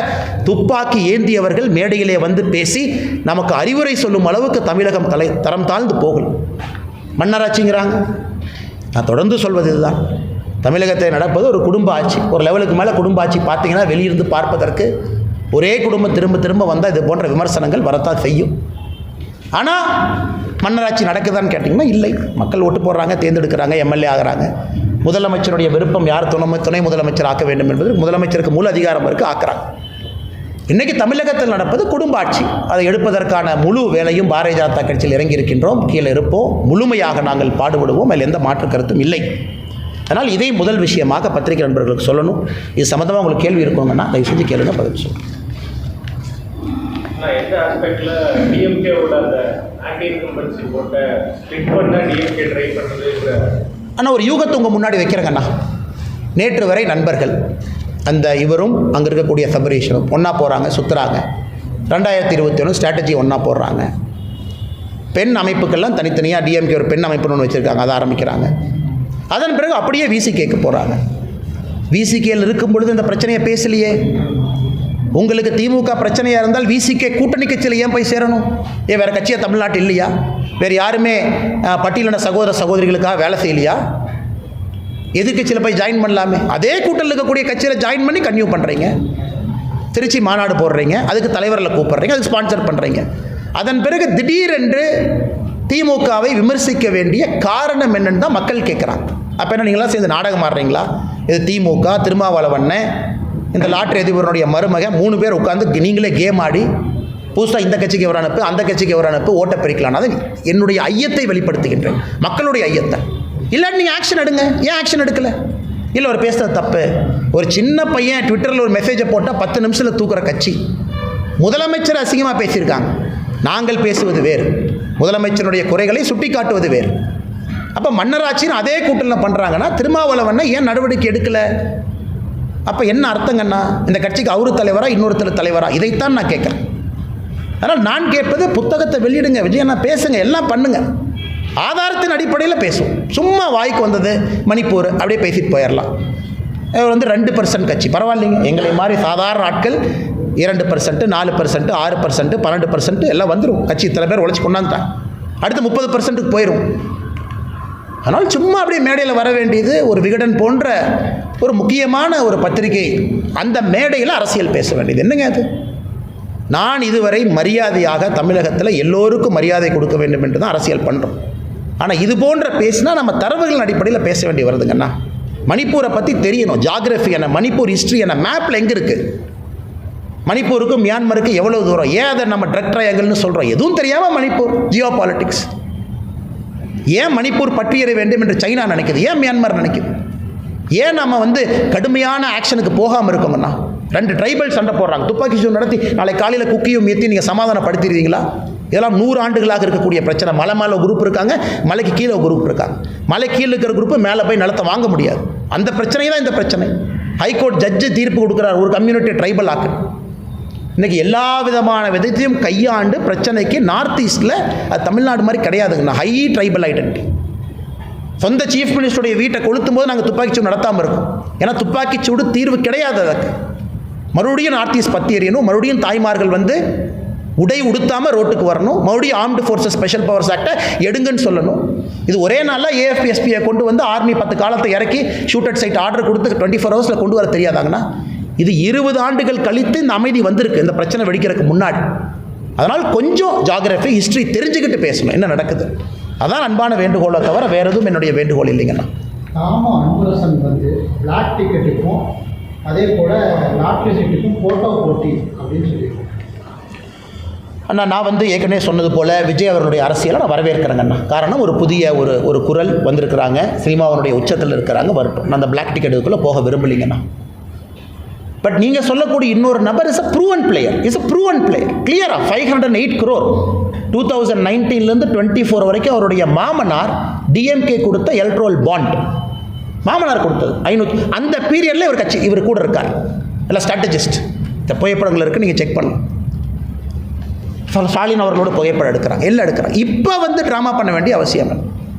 துப்பாக்கி ஏந்தியவர்கள் மேடையிலே வந்து பேசி நமக்கு அறிவுரை சொல்லும் அளவுக்கு தமிழகம் தரம் தாழ்ந்து போகல. மன்னராட்சிங்கிறாங்க. நான் தொடர்ந்து சொல்வது இதுதான், தமிழகத்தில் நடப்பது ஒரு குடும்ப ஆட்சி. ஒரு லெவலுக்கு மேலே குடும்ப ஆட்சி பார்த்தீங்கன்னா வெளியிருந்து பார்ப்பதற்கு ஒரே குடும்பம் திரும்ப திரும்ப வந்தால் இது போன்ற விமர்சனங்கள் வரத்தான் செய்யும். ஆனால் மன்னராட்சி நடக்குதான்னு கேட்டிங்கன்னா இல்லை. மக்கள் ஓட்டு போடுறாங்க, தேர்ந்தெடுக்கிறாங்க, எம்எல்ஏ ஆகிறாங்க. முதலமைச்சருடைய விருப்பம் யார் துணை முதலமைச்சர் ஆக்க வேண்டும் என்பது முதலமைச்சருக்கு முழு அதிகாரம் இருக்குது, ஆக்குறாங்க. இன்றைக்கி தமிழகத்தில் நடப்பது குடும்ப ஆட்சி. அதை எடுப்பதற்கான முழு வேலையும் பாரதிய ஜனதா கட்சியில் இறங்கி இருக்கின்றோம், கீழே இருப்போம், முழுமையாக நாங்கள் பாடுபடுவோம், அதில் எந்த மாற்று கருத்தும் இல்லை. அதனால் இதை முதல் விஷயமாக பத்திரிகை நண்பர்களுக்கு சொல்லணும். இது சம்மந்தமாக உங்களுக்கு கேள்வி இருக்குங்கன்னா தயவு செஞ்சு கேளுங்க, பதில் சொல்லுங்கள். எந்த ஆஸ்பெக்ட்ல டிஎம்கேவோட அந்த ஆன்டி இன்கம்பன்சி போட்ட ஸ்பிட் பண்ண டிஎம்கே ட்ரை பண்ணுறது? ஆனால் ஒரு யூகத்தை உங்கள் முன்னாடி வைக்கிறேங்கண்ணா. நேற்று வரை நண்பர்கள் அந்த இவரும் அங்கே இருக்கக்கூடிய சபரீஷனும் ஒன்றா போகிறாங்க, சுற்றுறாங்க. 2021 ஸ்ட்ராட்டஜி ஒன்றா போடுறாங்க. பெண் அமைப்புக்கெல்லாம் தனித்தனியாக டிஎம்கே ஒரு பெண் அமைப்புன்னு ஒன்று வச்சுருக்காங்க, அதை ஆரம்பிக்கிறாங்க. அதன் பிறகு அப்படியே விசிகேக்கு போகிறாங்க. விசிகேயில் இருக்கும் பொழுது இந்த பிரச்சனையை பேசலையே. உங்களுக்கு திமுக பிரச்சனையாக இருந்தால் விசிகே கூட்டணி கட்சியில் ஏன் போய் சேரணும்? ஏன் வேறு கட்சியாக தமிழ்நாட்டு இல்லையா? வேறு யாருமே பட்டியலின சகோதர சகோதரிகளுக்காக வேலை செய்யலையா? எதிர்கட்சியில் போய் ஜாயின் பண்ணலாமே. அதே கூட்டத்தில் இருக்கக்கூடிய கட்சியில் ஜாயின் பண்ணி கன்டினியூ பண்ணுறீங்க. திருச்சி மாநாடு போடுறீங்க, அதுக்கு தலைவரில் கூப்பிட்றீங்க, அதுக்கு ஸ்பான்சர் பண்ணுறீங்க. அதன் பிறகு திடீரென்று திமுகவை விமர்சிக்க வேண்டிய காரணம் என்னன்னு தான் மக்கள் கேட்குறாங்க. அப்போ என்ன நீங்களாம் சேர்ந்து நாடகம் ஆடுறீங்களா? இது திமுக, திருமாவளவன், இந்த லாட்டரி அதிபருடைய மருமக 3 பேர் உட்காந்து நீங்களே கேம் ஆடி புதுசாக இந்த கட்சிக்கு எவர் அனுப்பு, அந்த கட்சிக்கு எவர் அனுப்பு, ஓட்டை பிரிக்கலாம். அது என்னுடைய ஐயத்தை வெளிப்படுத்துகின்றேன், மக்களுடைய ஐயத்தை. இல்லாட்டி நீங்கள் ஆக்ஷன் எடுங்க. ஏன் ஆக்ஷன் எடுக்கலை? இல்லை ஒரு பேசுகிறது தப்பு. ஒரு சின்ன பையன் ட்விட்டரில் ஒரு மெசேஜை போட்டால் 10 நிமிஷத்தில் தூக்குற கட்சி. முதலமைச்சர் அசிங்கமாக பேசியிருக்காங்க. நாங்கள் பேசுவது வேறு, முதலமைச்சருடைய குறைகளை சுட்டி காட்டுவது வேறு. அப்போ மன்னராட்சின்னு அதே கூட்டத்தில் பண்ணுறாங்கன்னா திருமாவளவனை ஏன் நடவடிக்கை எடுக்கலை? அப்போ என்ன அர்த்தங்கண்ணா? இந்த கட்சிக்கு அவரு தலைவரா, இன்னொருத்தர் தலைவரா? இதைத்தான் நான் கேட்குறேன். அதனால் நான் கேட்பது, புத்தகத்தை வெளியிடுங்க, விஜயண்ணா பேசுங்க, எல்லாம் பண்ணுங்க, ஆதாரத்தின் அடிப்படையில் பேசுவோம். சும்மா வாய்க்கு வந்தது மணிப்பூர் அப்படியே பேசிட்டு போயிடலாம். அவர் வந்து 2% கட்சி, பரவாயில்லைங்க. எங்களை மாதிரி சாதாரண ஆட்கள் 2%, 4%, 6%, 12% எல்லாம் வந்துடும். கட்சி இத்தனை பேர் உழைச்சி கொண்டாந்துட்டான், அடுத்து 30%க்கு போயிடும். அதனால் சும்மா அப்படியே மேடையில் வர வேண்டியது ஒரு விகடன் போன்ற ஒரு முக்கியமான ஒரு பத்திரிகை, அந்த மேடையில் அரசியல் பேச வேண்டியது என்னங்க அது? நான் இதுவரை மரியாதையாக தமிழகத்தில் எல்லோருக்கும் மரியாதை கொடுக்க வேண்டும் என்று தான் அரசியல் பண்ணுறோம். ஆனால் இது போன்ற பேசினா நம்ம தரவுகளின் அடிப்படையில் பேச வேண்டி வருதுங்கண்ணா. மணிப்பூரை பற்றி தெரியணும், ஜாகிரஃபி என்ன, மணிப்பூர் ஹிஸ்ட்ரி என்ன, மேப்பில் எங்கே இருக்குது, மணிப்பூருக்கும் மியான்மருக்கு எவ்வளோ தூரம், ஏன் அதை நம்ம ட்ரக் ட்ரையாங்கல்னு சொல்கிறோம், எதுவும் தெரியாமல் மணிப்பூர் ஜியோ பாலிட்டிக்ஸ். ஏன் மணிப்பூர் பற்றியற வேண்டும் என்று சைனா நினைக்குது, ஏன் மியான்மர் நினைக்குது, ஏன் நம்ம வந்து கடுமையான ஆக்ஷனுக்கு போகாமல் இருக்கோங்கண்ணா? 2 ட்ரைபல் சண்டை போடுறாங்க, துப்பாக்கி சூடு நடத்தி நாளை காலையில் குக்கியும் ஏற்றி நீங்கள் சமாதானப்படுத்திடுவீங்களா? இதெல்லாம் 100 ஆண்டுகளாக இருக்கக்கூடிய பிரச்சனை. மலை மேலே குரூப் இருக்காங்க, மலைக்கு கீழே குரூப் இருக்காங்க. மலை கீழே இருக்கிற குரூப்பு மேலே போய் நிலத்தை வாங்க முடியாது. அந்த பிரச்சனை தான் இந்த பிரச்சனை. ஹைகோர்ட் ஜட்ஜு தீர்ப்பு கொடுக்குறார், ஒரு கம்யூனிட்டி ட்ரைபல் ஆக்கு. இன்றைக்கி எல்லா விதமான விதத்தையும் கையாண்டு பிரச்சனைக்கு நார்த் ஈஸ்டில் அது தமிழ்நாடு மாதிரி கிடையாதுங்கண்ணா. High tribal identity. சொந்த சீஃப் மினிஸ்டருடைய வீட்டை கொளுத்தும் போது நாங்கள் துப்பாக்கிச்சூடு நடத்தாமல் இருக்கோம். ஏன்னா துப்பாக்கிச்சூடு தீர்வு கிடையாது. அதுக்கு மறுபடியும் நார்த் ஈஸ்ட் பற்றி எறியணும், மறுபடியும் தாய்மார்கள் வந்து உடை உடுத்தாமல் ரோட்டுக்கு வரணும், மறுபடியும் ஆர்ம்டு ஃபோர்ஸஸ் ஸ்பெஷல் பவர்ஸ் ஆக்டை எடுங்கன்னு சொல்லணும். இது ஒரே நாளில் ஏஎஃப்பிஎஸ்பியை கொண்டு வந்து ஆர்மி 10 காலத்தை இறக்கி ஷூட்டட் சைட் ஆர்டர் கொடுத்து 24 ஹவர்ஸில் கொண்டு வர தெரியாதாங்கண்ணா? இது 20 ஆண்டுகள் கழித்து இந்த அமைதி வந்திருக்கு, இந்த பிரச்சனை வெடிக்கிறதுக்கு முன்னாடி. அதனால் கொஞ்சம் ஜாகிரஃபி ஹிஸ்ட்ரி தெரிஞ்சுக்கிட்டு பேசணும் என்ன நடக்குது. அதான் அன்பான வேண்டுகோளை தவிர வேறு எதுவும் என்னுடைய வேண்டுகோள் இல்லைங்கண்ணா. தாமோ அன்பரசன் வந்து பிளாக் டிக்கெட்டுக்கும் அதே போல் லாட்ரி சீட்டுக்கும் ஃபோட்டோ போட்டி அப்படின்னு சொல்லியிருக்கோம். அண்ணா, நான் வந்து ஏற்கனவே சொன்னது போல் விஜய் அவர்களுடைய அரசியலை நான் வரவேற்கிறேங்கண்ணா. காரணம், ஒரு புதிய ஒரு குரல் வந்திருக்கிறாங்க, சினிமாவனுடைய உச்சத்தில் இருக்கிறாங்க, வரட்டும். நான் அந்த பிளாக் டிக்கெட்டுக்குள்ளே போக விரும்பலிங்கண்ணா. பட் நீங்கள் சொல்லக்கூடிய இன்னொரு நபர் இஸ் அ ப்ரூவன் பிளேயர், கிளியராக 508 crore 2019 24 வரைக்கும் அவருடைய மாமனார் டிஎம்கே கொடுத்த எலக்ட்ரல் பாண்ட், மாமனார் கொடுத்தது 500. அந்த பீரியடில் இவர் கட்சி இவர் கூட இருக்கார், இல்லை ஸ்ட்ராட்டஜிஸ்ட். இந்த புகைப்படங்கள் இருக்குது, நீங்கள் செக் பண்ணலாம். ஸ்டாலின் அவர்களோட புகைப்படம் எடுக்கிறாங்க, எல்லாம் எடுக்கிறாங்க. இப்போ வந்து ட்ராமா பண்ண வேண்டிய அவசியம் இல்லை.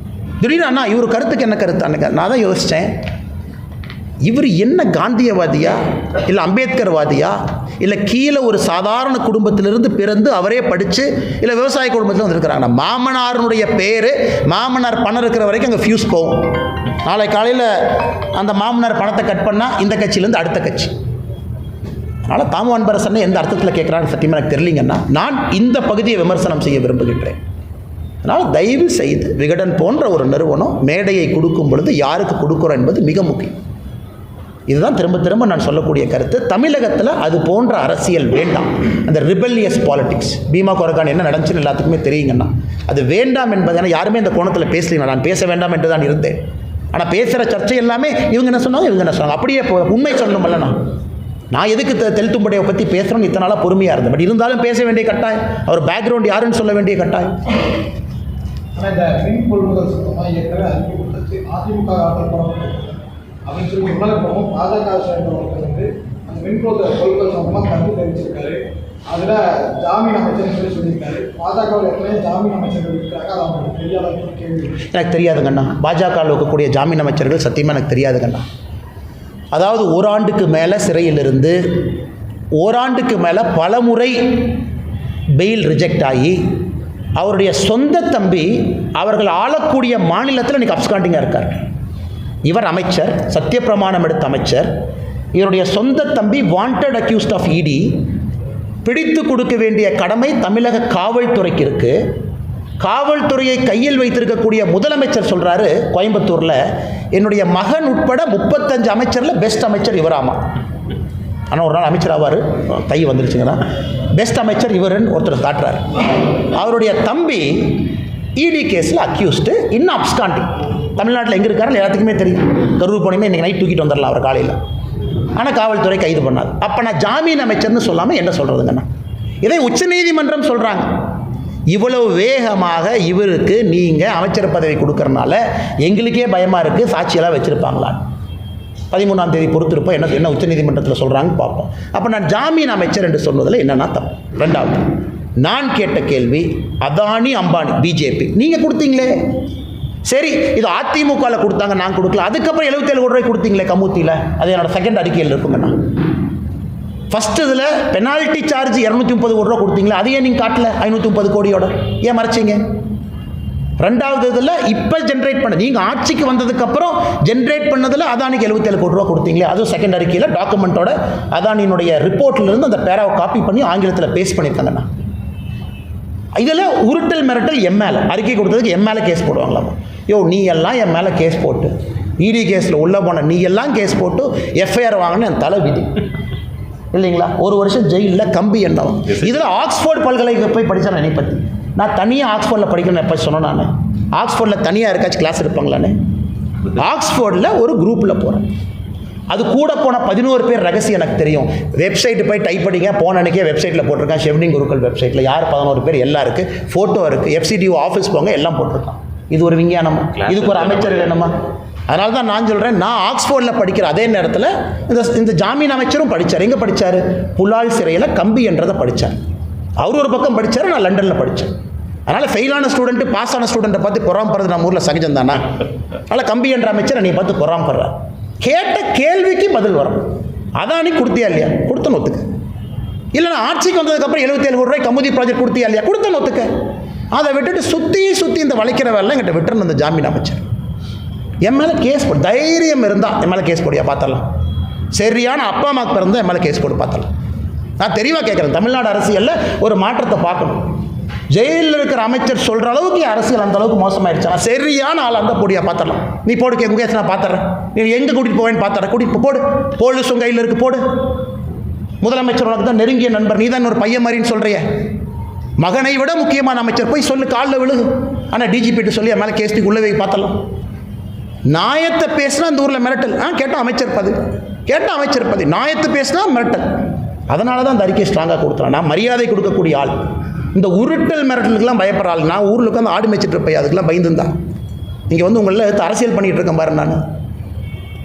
திடீர்னு அண்ணா இவர் கருத்துக்கு என்ன கருத்து அன்னைக்கு நான் தான் யோசித்தேன், இவர் என்ன காந்தியவாதியா இல்லை அம்பேத்கர்வாதியா இல்லை கீழே ஒரு சாதாரண குடும்பத்திலிருந்து பிறந்து அவரே படித்து இல்லை விவசாய குடும்பத்தில் வந்துருக்கிறாங்க. மாமனாருடைய பேர், மாமனார் பணம் இருக்கிற வரைக்கும் அங்கே ஃபியூஸ் போகும். நாளை காலையில் அந்த மாமனார் பணத்தை கட் பண்ணால் இந்த கட்சியிலேருந்து அடுத்த கட்சி. அதனால் தாமோ அன்பரசன் எந்த அர்த்தத்தில் கேட்குறான்னு சத்தியமாக எனக்கு தெரியலிங்கன்னா, நான் இந்த பகுதியை விமர்சனம் செய்ய விரும்புகின்றேன். அதனால் தயவு செய்து விகடன் போன்ற ஒரு நிறுவனம் மேடையை கொடுக்கும் பொழுது யாருக்கு கொடுக்குறோம் என்பது மிக முக்கியம். இதுதான் திரும்ப திரும்ப நான் சொல்லக்கூடிய கருத்து. தமிழகத்தில் அது போன்ற அரசியல் வேண்டாம். அந்த ரிபல்லியஸ் பாலிடிக்ஸ், பீமா கொரகான் என்ன நடந்துச்சுன்னு எல்லாத்துக்குமே தெரியுங்கன்னா, அது வேண்டாம் என்பது. ஏன்னா யாருமே இந்த கோணத்தில் பேசலைங்க, நான் பேச வேண்டாம் என்று தான் இருந்தேன். ஆனால் பேசுகிற சர்ச்சை எல்லாமே இவங்க என்ன சொன்னாங்க, இவங்க என்ன சொன்னாங்க, அப்படியே உண்மை சொல்லணுமல்ல. நான் எதுக்கு தெல்தும்படையை பற்றி பேசுகிறேன்னு இத்தனை நாளாக பொறுமையாக இருந்தேன். பட் இருந்தாலும் பேச வேண்டிய கட்டாயம், அவர் பேக்ரவுண்ட் யாருன்னு சொல்ல வேண்டிய கட்டாயம். ஆனால் இந்த மின் கொள்முதல் சுத்தமாக ஏற்கனவே அறிவிக்கப்பட்டு அதிமுக அப்படின்னு சொல்லி உலகப்போம் பாஜக சேர்ந்தவர்கள் வந்து அந்த மின் கொள்முதல் சம்பந்தமாக கருத்து தெரிவிச்சிருக்காரு. அதில் ஜாமீன் அமைச்சர் சொல்லியிருக்காரு. பாஜகவில் ஏற்கனவே ஜாமீன் அமைச்சர்கள் இருக்கிறாங்க, அது அவங்களுக்கு தெரியாத கேள்வி. எனக்கு தெரியாதுங்கண்ணா, பாஜகவில் இருக்கக்கூடிய ஜாமீன் அமைச்சர்கள் சத்தியமாக எனக்கு தெரியாதுங்கண்ணா. அதாவது ஓராண்டுக்கு மேலே சிறையில் இருந்து, ஓராண்டுக்கு மேலே பல முறை பெயில் ரிஜெக்ட் ஆகி, அவருடைய சொந்த தம்பி அவர்கள் ஆளக்கூடிய மாநிலத்தில் இன்றைக்கி அப்ஸ்காண்டிங்காக இருக்கார். இவர் அமைச்சர், சத்தியப்பிரமாணம் எடுத்த அமைச்சர். இவருடைய சொந்த தம்பி வாண்டட் அக்யூஸ்ட் ஆஃப் இடி. பிடித்து கொடுக்க வேண்டிய கடமை தமிழக காவல்துறைக்கு இருக்குது. காவல்துறையை கையில் வைத்திருக்கக்கூடிய முதலமைச்சர் சொல்கிறாரு கோயம்புத்தூரில், என்னுடைய மகன் உட்பட 35 அமைச்சரில் பெஸ்ட் அமைச்சர் இவராமா. ஆனால் ஒரு நாள் அமைச்சர் ஆவார், கை வந்துருச்சுங்கன்னா பெஸ்ட் அமைச்சர் இவருன்னு ஒருத்தர் காட்டுறாரு. அவருடைய தம்பி இடி கேஸில் அக்யூஸ்டு, இன்னும் அப்ஸ்காண்டிங். தமிழ்நாட்டில் எங்கே இருக்காருன்னு எல்லாத்துக்குமே தெரியும். கரூர் போனீங்கன்னா இன்றைக்கி நைட் தூக்கிட்டு வந்துடலாம் அவர் காலையில். ஆனால் காவல்துறை கைது பண்ணாது. அப்போ நான் ஜாமீன் அமைச்சர்னு சொல்லாமல் என்ன சொல்கிறதுங்கண்ணா? இதை உச்சநீதிமன்றம் சொல்கிறாங்க. இவ்வளவு வேகமாக இவருக்கு நீங்கள் அமைச்சர் பதவி கொடுக்கறனால எங்களுக்கே பயமாக இருக்குது, சாட்சியெல்லாம் வச்சுருப்பாங்களா? 13ஆம் தேதி பொறுத்திருப்போம், என்ன உச்சநீதிமன்றத்தில் சொல்கிறாங்கன்னு பார்ப்போம். அப்போ நான் ஜாமீன் அமைச்சர் என்று சொன்னதில் என்னென்னா தப்பு. ரெண்டாவது, நான் கேட்ட கேள்வி அதானி அம்பானி பிஜேபி நீங்கள் கொடுத்தீங்களே, சரி இது அதிமுகவில் கொடுத்தாங்க, நான் கொடுக்கல. அதுக்கப்புறம் 77 கோடி ரூபாய் கொடுத்தீங்களே கமுத்தியில், அது என்னோட செகண்ட் அறிக்கையில் இருக்குங்கண்ணா. ஃபஸ்ட் இதில் பெனால்ட்டி சார்ஜ் 230 கோடி ரூபா கொடுத்தீங்களே, அதையே நீங்கள் காட்டல 530 கோடியோட, ஏன் மறைச்சிங்க? ரெண்டாவது இதில் இப்போ ஜென்ரேட் பண்ண நீங்கள் ஆட்சிக்கு வந்ததுக்கப்புறம் ஜென்ரேட் பண்ணதில் அதானிக்கு 77 கோடி ரூபா கொடுத்தீங்களே, அதுவும் செகண்ட் அறிக்கையில் டாக்குமெண்ட்டோட அதானியினுடைய ரிப்போர்ட்லேருந்து அந்த பேராவை காப்பி பண்ணி ஆங்கிலத்தில் பேஸ்ட் பண்ணியிருக்காங்கண்ணா. இதில் உருட்டல் மிரட்டல் எம்எல்ஏ அறிக்கை கொடுத்ததுக்கு எம்எல்ஏ கேஸ் போடுவாங்களாம். யோ நீ எல்லாம் என் மேலே கேஸ் போட்டு இடி கேஸில் உள்ளே போன நீ எல்லாம் கேஸ் போட்டு எஃப்ஐஆர் வாங்கினு என் தலை விதி இல்லைங்களா? 1 வருஷம் ஜெயிலில் கம்பி எண்ணவும். இதில் ஆக்ஸ்ஃபோர்ட் பல்கலைக்கு போய் படித்தேன். என்னை பற்றி நான் தனியாக ஆக்ஸ்ஃபோர்டில் படிக்கணும்னு எப்போ சொன்னேன்? நான் ஆக்ஸ்ஃபோர்டில் தனியாக இருக்காச்சும் கிளாஸ் எடுப்பாங்களான்னு ஆக்ஸ்ஃபோர்டில் ஒரு குரூப்பில் போகிறேன். அது கூட போன 11 பேர் ரகசியம் எனக்கு தெரியும். வெப்சைட்டு போய் டைப் பண்ணிங்க, போன அன்றைக்கே வெப்சைட்டில் போட்டிருக்கான், ஷெவ்னிங் குருக்கள் வெப்சைட்டில் யார் 11 பேர் எல்லாம் இருக்குது, ஃபோட்டோ இருக்குது, FCDO ஆஃபீஸ் போங்க எல்லாம் போட்டிருக்கான். இது ஒரு விஞ்ஞானமா? இதுக்கு ஒரு அமைச்சர் வேணுமா? அதனால தான் நான் சொல்கிறேன், நான் ஆக்ஸ்ஃபோர்டில் படிக்கிற அதே நேரத்தில் இந்த ஜாமீன் அமைச்சரும் படித்தார். எங்கே படித்தார்? புலால் சிறையில் கம்பி என்றதை படித்தார். அவர் ஒரு பக்கம் படித்தார், நான் லண்டனில் படித்தேன். அதனால் ஃபெயிலான ஸ்டூடெண்ட்டு பாஸ் ஆன ஸ்டூடெண்ட்டை பார்த்து பொறாமப்படுறது நம்ம ஊரில் சகஜம் தானே. அதனால் கம்பி என்ற அமைச்சர் நீ பார்த்து பொறாமப்படுறார். கேட்ட கேள்விக்கு பதில் வரும். அதானி கொடுத்தியா இல்லையா? கொடுத்த நோத்துக்கு. இல்லைன்னா ஆட்சிக்கு வந்ததுக்கப்புறம் 77 கோடி ரூபாய் கமுதி ப்ராஜெக்ட் கொடுத்தியா இல்லையா? கொடுத்த நோத்துக்கு. அதை விட்டுட்டு சுற்றி இந்த வளைக்கிற வேலை என்கிட்ட விட்டுருந்த அந்த ஜாமீன் அமைச்சர் என் மேலே கேஸ் போடு. தைரியம் இருந்தால் என் மேலே கேஸ் போடியா பார்த்தலாம். சரியான அப்பா அம்மாவுக்கு பிறந்தால் என் மேலே கேஸ் போட்டு பார்த்தலாம். நான் தெளிவாக கேட்குறேன், தமிழ்நாடு அரசியலில் ஒரு மாற்றத்தை பார்க்கணும். ஜெயிலில் இருக்கிற அமைச்சர் சொல்கிற அளவுக்கு அரசியல் அந்த அளவுக்கு மோசமாயிடுச்சு. நான் சரியான ஆள் அந்த பொடியாக பார்த்துடலாம். நீ போடு கேஸ், நான் பார்த்துறேன். நீ எங்கே கூட்டிகிட்டு போவேன்னு பார்த்துறேன். கூட்டிகிட்டு போடு. போலீஸும் கையில் இருக்குது, போடு. முதலமைச்சர் உனக்கு தான் நெருங்கிய நண்பர், நீ தான் ஒரு பையன் மாதிரின்னு சொல்கிறிய. மகனை விட முக்கியமான அமைச்சர் போய் சொல்லு, காலில் விழுகு. ஆனால் டிஜிபிட்டு சொல்லி என் மேலே கேஸ்டிக்கு உள்ளவே பார்த்தலாம். நாயத்தை பேசினா இந்த ஊரில் மிரட்டல். கேட்டால் அமைச்சர் பதவி, நாயத்தை பேசினா மிரட்டல். அதனால தான் அந்த அறிக்கை ஸ்ட்ராங்காக கொடுத்துறேன். நான் மரியாதை கொடுக்கக்கூடிய ஆள். இந்த உருட்டல் மிரட்டலுக்கெல்லாம் பயப்படுற ஆள். நான் ஊரில் உட்காந்து ஆடு மேய்ச்சிட்டு இருப்பேன், அதுக்கெல்லாம் பயந்துருந்தான். இங்கே வந்து உங்களில் எடுத்து அரசியல் பண்ணிகிட்டு இருக்கேன் பாரு. நான்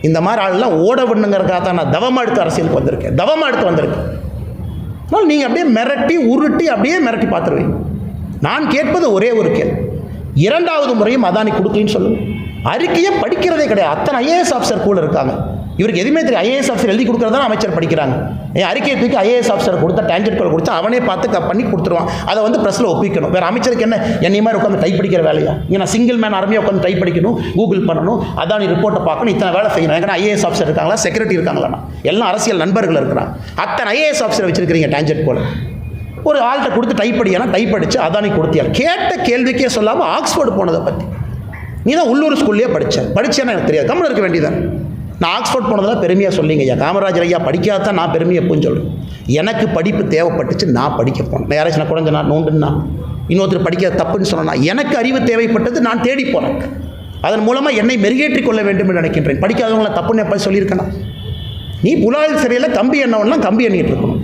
இந்த மாதிரி ஆளெல்லாம் ஓட விடணுங்கிறக்காக தான் நான் தவமாக எடுத்து அரசியலுக்கு வந்திருக்கேன். அதனால் நீங்கள் அப்படியே மிரட்டி உருட்டி அப்படியே மிரட்டி பார்த்துருவீங்க. நான் கேட்பது ஒரே ஒரு கேள்வி, 2வது முறையும் அதானி கொடுக்கலின்னு சொல்லுங்கள். அறிக்கையை படிக்கிறதே கிடையாது. அத்தனை IAS ஆஃபீஸர் கூட இருக்காங்க. இவருக்கு எதுவுமே தெரியும். IAS ஆஃபீஸர் எழுதி கொடுக்குறதா அமைச்சர் படிக்கிறாங்க. அறிக்கையை தூக்கி IAS ஆஃபீஸர் கொடுத்தா டேஞ்சட் கோல் கொடுத்தா அவனே பார்த்து பண்ணி கொடுத்துருவான். அதை வந்து ப்ரெஸ்ஸில் ஒப்பிக்கணும். வேறு அமைச்சருக்கு என்ன என்னை மாதிரி உட்காந்து டைப் படிக்கிற வேலையா? இங்கே நான் சிங்கிள் மேன் ஆர்மியாக உட்காந்து டைப் படிக்கணும், கூகுள் பண்ணணும், அதானி ரிப்போர்ட்டை பார்க்கணும், இத்தனை வேலை செய்யணும். ஏன்னா IAS ஆஃபீஸர் இருக்காங்களா, செக்ரட்டரி இருக்காங்களா, எல்லாம் அரசியல் நண்பர்கள் இருக்கிறாங்க. அத்தனை IAS ஆஃபீஸரை வச்சிருக்கிறீங்க டேஞ்சட் கோல். ஒரு ஆள்கிட்ட கொடுத்து டைப் படிக்கனா டைப் அடித்து அதானி கொடுத்தியா? கேட்ட கேள்விக்கே சொல்லாமல் ஆக்ஸ்ஃபோர்டு போனதை பற்றி நீ தான் உள்ளூர் ஸ்கூல்லேயே படித்தேன்னு எனக்கு தெரியாது. கம்மல் இருக்க வேண்டியதான். நான் ஆக்ஸ்ஃபோர்ட் போனதெல்லாம் பெருமையாக சொல்லிங்க ஐயா. காமராஜர் ஐயா படிக்காதான் நான் பெருமையை எப்போன்னு சொல்கிறேன். எனக்கு படிப்பு தேவைப்பட்டுச்சு, நான் படிக்க போனேன். நான் யாராச்சும் நான் குறைஞ்ச நான் நோண்டுன்னா இன்னொருத்தர் படிக்க தப்புன்னு சொன்னா, எனக்கு அறிவு தேவைப்பட்டது, நான் தேடி போகிறேன். அதன் மூலமாக என்னை மெருகேற்றிக் கொள்ள வேண்டும் என்று நினைக்கின்றேன். படிக்காதவங்களை தப்புன்னு எப்போ சொல்லியிருக்கேனா? நீ புலால் சிறையில் கம்பி எண்ணவெல்லாம் கம்பி எண்ணிட்டு இருக்கணும்.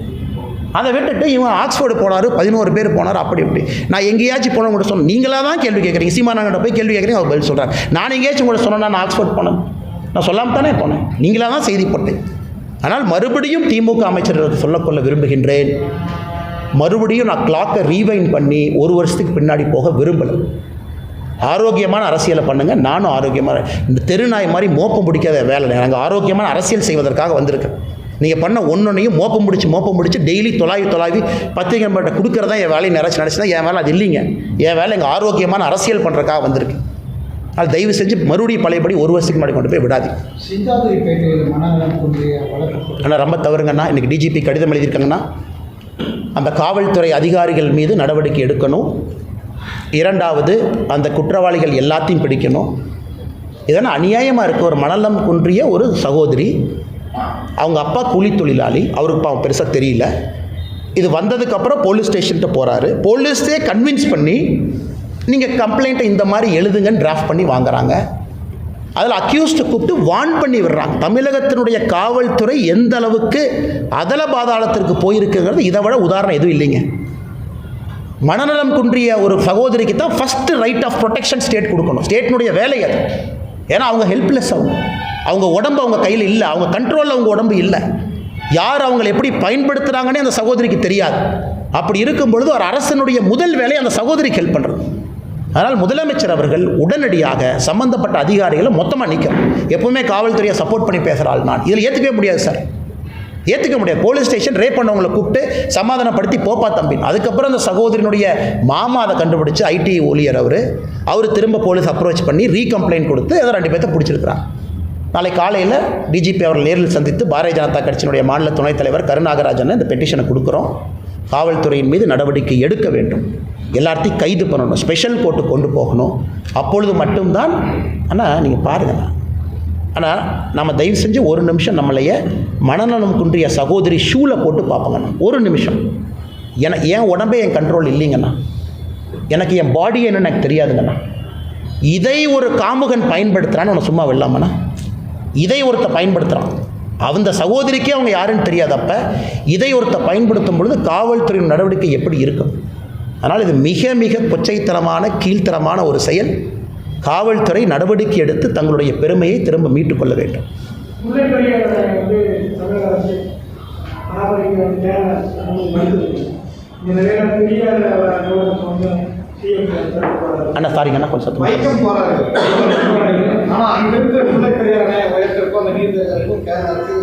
அதை விட்டுட்டு இவன் ஆக்ஸ்ஃபோர்டு போனார், 11 பேர் போனார், அப்படி இப்படி. நான் எங்கேயாச்சும் போன கூட சொன்னேன். நீங்களாக தான் கேள்வி கேட்குறீங்க. சீமானாங்கிட்ட போய் கேள்வி கேட்குறீங்க, அவர் பதில் சொல்கிறார். நான் எங்கேயாச்சும் கூட சொன்னேன் நான் ஆக்ஸ்ஃபோர்ட் போனேன், நான் சொல்லாமல் தானே போனேன். நீங்களாக தான் செய்தி போட்டேன். ஆனால் மறுபடியும் திமுக அமைச்சர்களுக்கு சொல்லக்கொள்ள விரும்புகின்றேன், மறுபடியும் நான் கிளாக்கை ரீவைண்ட் பண்ணி 1 வருஷத்துக்கு பின்னாடி போக விரும்பலை. ஆரோக்கியமான அரசியலை பண்ணுங்கள். நானும் ஆரோக்கியமான, இந்த தெருநாய் மாதிரி மோப்பம் பிடிக்காத வேலை. நாங்கள் ஆரோக்கியமான அரசியல் செய்வதற்காக வந்திருக்கேன். நீங்கள் பண்ண ஒன்றையும் மோப்பம் முடிச்சு டெய்லி தொலாவி பத்திரிகை நம்பர்கிட்ட கொடுக்குறதா என் வேலையை நினச்சினா என் வேலை அது இல்லைங்க. என் வேலை எங்கள் ஆரோக்கியமான அரசியல் பண்ணுறதுக்காக வந்திருக்கு. அது தயவு செஞ்சு மறுபடியும் பழையபடி 1 வருஷத்துக்கு முன்னாடி கொண்டு போய் விடாது. ஆனால் ரொம்ப தவறுங்கண்ணா. இன்றைக்கி டிஜிபி கடிதம் எழுதியிருக்காங்கன்னா அந்த காவல்துறை அதிகாரிகள் மீது நடவடிக்கை எடுக்கணும். 2வது அந்த குற்றவாளிகள் எல்லாத்தையும் பிடிக்கணும். இதனால் அநியாயமாக இருக்க ஒரு மனநலம் குன்றிய ஒரு சகோதரி, அவங்க அப்பா கூலி தொழிலாளி, அவருக்கு பாவம் பெருசாக தெரியல. இது வந்ததுக்கப்புறம் போலீஸ் ஸ்டேஷன்கிட்ட போகிறாரு. போலீஸே கன்வின்ஸ் பண்ணி நீங்கள் கம்ப்ளைண்ட்டை இந்த மாதிரி எழுதுங்கன்னு டிராஃப்ட் பண்ணி வாங்குறாங்க. அதில் அக்யூஸ்ட்டை கூப்பிட்டு வார்ன் பண்ணி விடுறாங்க. தமிழகத்தினுடைய காவல்துறை எந்த அளவுக்கு அதல பாதாளத்திற்கு போயிருக்குங்கிறது இதை விட உதாரணம் எதுவும் இல்லைங்க. மனநலம் குன்றிய ஒரு சகோதரிக்கு தான் first right of protection state கொடுக்கணும். ஸ்டேட்டினுடைய வேலை அது. ஏன்னா அவங்க ஹெல்ப்லெஸ், அவங்க உடம்பு அவங்க கையில் இல்லை, அவங்க கண்ட்ரோலில் அவங்க உடம்பு இல்லை. யார் அவங்களை எப்படி பயன்படுத்துகிறாங்கன்னே அந்த சகோதரிக்கு தெரியாது. அப்படி இருக்கும் பொழுது ஒரு அரசனுடைய முதல் வேலை அந்த சகோதரிக்கு ஹெல்ப் பண்ணுறது. அதனால் முதலமைச்சர் அவர்கள் உடனடியாக சம்பந்தப்பட்ட அதிகாரிகளை மொத்தமாக நீக்கணும். எப்பவுமே காவல்துறையை சப்போர்ட் பண்ணி பேசுகிறாள் நான் இதில் ஏற்றுக்கவே முடியாது சார், ஏற்றுக்க முடியாது. போலீஸ் ஸ்டேஷன் ரேப் பண்ணவங்களை கூப்பிட்டு சமாதானப்படுத்தி போப்பா தம்பி. அதுக்கப்புறம் அந்த சகோதரினுடைய மாமா அதை கண்டுபிடிச்சு ஐடி ஊழியர் அவர் திரும்ப போலீஸ் அப்ரோச் பண்ணி ரீகம்ப்ளைண்ட் கொடுத்து அதை 2 பேர்த்த பிடிச்சிருக்கிறாங்க. நாளை காலையில் டிஜிபி அவர்கள் நேரில் சந்தித்து பாரதிய ஜனதா கட்சியினுடைய மாநில துணைத் தலைவர் கருநாகராஜன் இந்த பெட்டிஷனை கொடுக்குறோம். காவல்துறையின் மீது நடவடிக்கை எடுக்க வேண்டும், எல்லாத்தையும் கைது பண்ணணும், ஸ்பெஷல் கோர்ட்டு கொண்டு போகணும். அப்பொழுது மட்டும்தான். ஆனால் நீங்கள் பாருங்கள், ஆனால் நம்ம தயவு செஞ்சு ஒரு நிமிஷம் நம்மளைய மனநலம் குன்றிய சகோதரி ஷூவில் போட்டு பார்ப்போங்கண்ணா. ஒரு நிமிஷம். என் உடம்பே என் கண்ட்ரோல் இல்லைங்கண்ணா, எனக்கு என் பாடி என்னன்னு எனக்கு தெரியாதுங்கண்ணா. இதை ஒரு காமுகன் பயன்படுத்துகிறான்னு உன்னை சும்மா விடலாமண்ணா. இதை ஒருத்த பயன்படுத்துகிறான், அந்த சகோதரிக்கே அவங்க யாருன்னு தெரியாதப்ப இதை ஒருத்த பயன்படுத்தும் பொழுது காவல்துறையின் நடவடிக்கை எப்படி இருக்கும்? அதனால் இது மிக மிக கொச்சைத்தனமான கீழ்த்தரமான ஒரு செயல். காவல்துறை நடவடிக்கை எடுத்து தங்களுடைய பெருமையை திரும்ப மீட்டுக்கொள்ள வேண்டும். அண்ணா சாரிங்கண்ணா கொஞ்சம் வைக்கம் போறாரு. ஆனால் அங்கிருந்து முல்லைப்பெரியார் உயரத்திற்கும் அந்த நீர்த்தேக்கத்துக்கும் கேரளாவுக்கு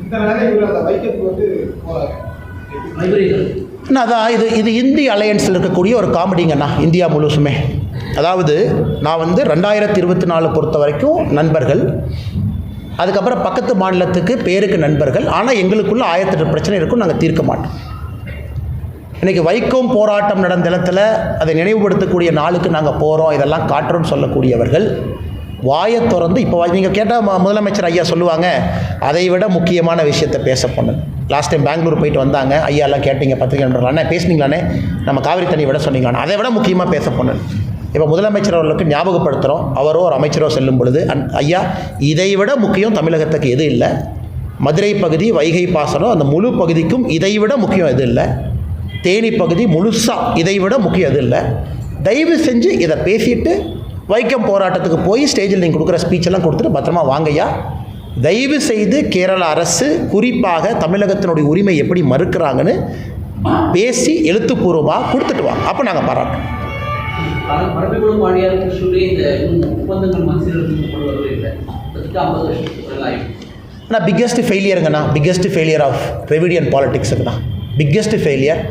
இந்த நிலையில் அந்த வைக்கத்துக்கு வந்து போறாரு. அதான் இது இந்திய அலையன்ஸில் இருக்கக்கூடிய ஒரு காமெடிங்கண்ணா, இந்தியா முழுசுமே. அதாவது நான் 2024 பொறுத்த வரைக்கும் நண்பர்கள், அதுக்கப்புறம் பக்கத்து மாநிலத்துக்கு பேருக்கு நண்பர்கள், ஆனால் எங்களுக்குள்ள 1008 பிரச்சனை இருக்கும், நாங்கள் தீர்க்க மாட்டோம். இன்றைக்கி வைக்கம் போராட்டம் நடந்த இடத்துல அதை நினைவுபடுத்தக்கூடிய நாளுக்கு நாங்கள் போகிறோம், இதெல்லாம் காட்டுறோன்னு சொல்லக்கூடியவர்கள் வாயை திறந்து இப்போ நீங்கள் கேட்டால் முதலமைச்சர் ஐயா சொல்லுவாங்க, அதை விட முக்கியமான விஷயத்தை பேச போனது. லாஸ்ட் டைம் பெங்களூர் போயிட்டு வந்தாங்க, ஐயாலாம் கேட்டீங்க, பத்திரிகை நண்பர்களானே பேசுனீங்களானே, நம்ம காவிரி தண்ணி விட சொன்னீங்களானே, அதை விட முக்கியமாக பேச போனது. இப்போ முதலமைச்சர் அவர்களுக்கு ஞாபகப்படுத்துகிறோம், அவரோ ஒரு அமைச்சரோ செல்லும் பொழுது, ஐயா இதை விட முக்கியம் தமிழகத்துக்கு எது இல்லை, மதுரை பகுதி வைகை பாசனம் அந்த முழு பகுதிக்கும் இதை விட முக்கியம் எது இல்லை, தேனி பகுதி முழுசாக இதை விட முக்கியம் எது இல்லை, தயவு செஞ்சு இதை பேசிட்டு வைக்கம் போராட்டத்துக்கு போய் ஸ்டேஜில் நீங்கள் கொடுக்குற ஸ்பீச்செல்லாம் கொடுத்துட்டு பத்திரமா வாங்கய்யா. தயவு செய்து கேரள அரசு குறிப்பாக தமிழகத்தினுடைய உரிமை எப்படி மறுக்கிறாங்கன்னு பேசி எழுத்துப்பூர்வமாக கொடுத்துட்டு வாங்க, அப்போ நாங்கள் பாராட்டோம். ஆனால் பிக்கெஸ்ட் ஃபெயிலியருங்கண்ணா, பிக்கெஸ்ட் ஃபெயிலியர் ஆஃப் ரெவிடியன் பாலிட்டிக்ஸுக்கு தான் பிக்கெஸ்ட் ஃபெயிலியர்.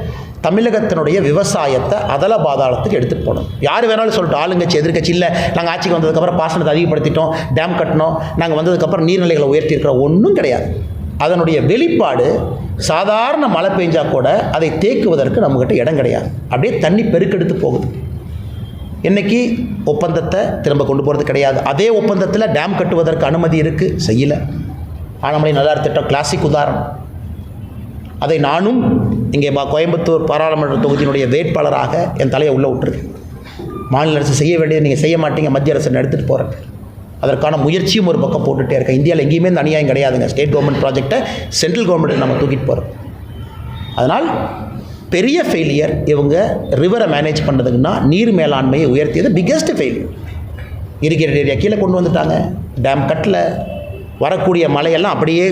தமிழகத்தினுடைய விவசாயத்தை அதல பாதாளத்துக்கு எடுத்துகிட்டு போகணும். யார் வேணாலும் சொல்லிட்டு, ஆளுங்கட்சி எதிர்கட்சி இல்லை, நாங்கள் ஆட்சிக்கு வந்ததுக்கப்புறம் பாசனத்தை அதிகப்படுத்திட்டோம், டேம் கட்டினோம், நாங்கள் வந்ததுக்கப்புறம் நீர்நிலைகளை உயர்த்தியிருக்கிறோம், ஒன்றும் கிடையாது. அதனுடைய வெளிப்பாடு சாதாரண மழை பெஞ்சால் கூட அதை தேக்குவதற்கு நம்மக்கிட்ட இடம் கிடையாது, அப்படியே தண்ணி பெருக்கெடுத்து போகுது. இன்றைக்கி ஒப்பந்தத்தை திரும்ப கொண்டு போகிறது கிடையாது. அதே ஒப்பந்தத்தில் டேம் கட்டுவதற்கு அனுமதி இருக்குது, செய்யலை. ஆனமலை நல்லார் திட்டம் கிளாசிக் உதாரணம். அதை நானும் இங்கே கோயம்புத்தூர் பாராளுமன்ற தொகுதியினுடைய வேட்பாளராக என் தலையை உள்ளே விட்டுருக்கேன். மாநில அரசு செய்ய வேண்டியது நீங்கள் செய்ய மாட்டீங்க, மத்திய அரசு எடுத்துகிட்டு போகிறேன். அதற்கான முயற்சியும் ஒரு பக்கம் போட்டுகிட்டே இருக்கேன். இந்தியாவில் எங்கேயுமே இந்த அநியாயம் கிடையாதுங்க. ஸ்டேட் கவர்மெண்ட் ப்ராஜெக்டை சென்ட்ரல் கவர்மெண்ட் நம்ம தூக்கிட்டு போகிறோம். அதனால் பெரிய ஃபெயிலியர் இவங்க ரிவரை மேனேஜ் பண்ணுறதுக்குன்னா நீர் மேலாண்மையை உயர்த்தியது பிக்கெஸ்ட் ஃபெயிலியர். இரிகேட்டட் ஏரியா கீழே கொண்டு வந்துட்டாங்க, டேம் கட்டில் வரக்கூடிய மழையெல்லாம் அப்படியே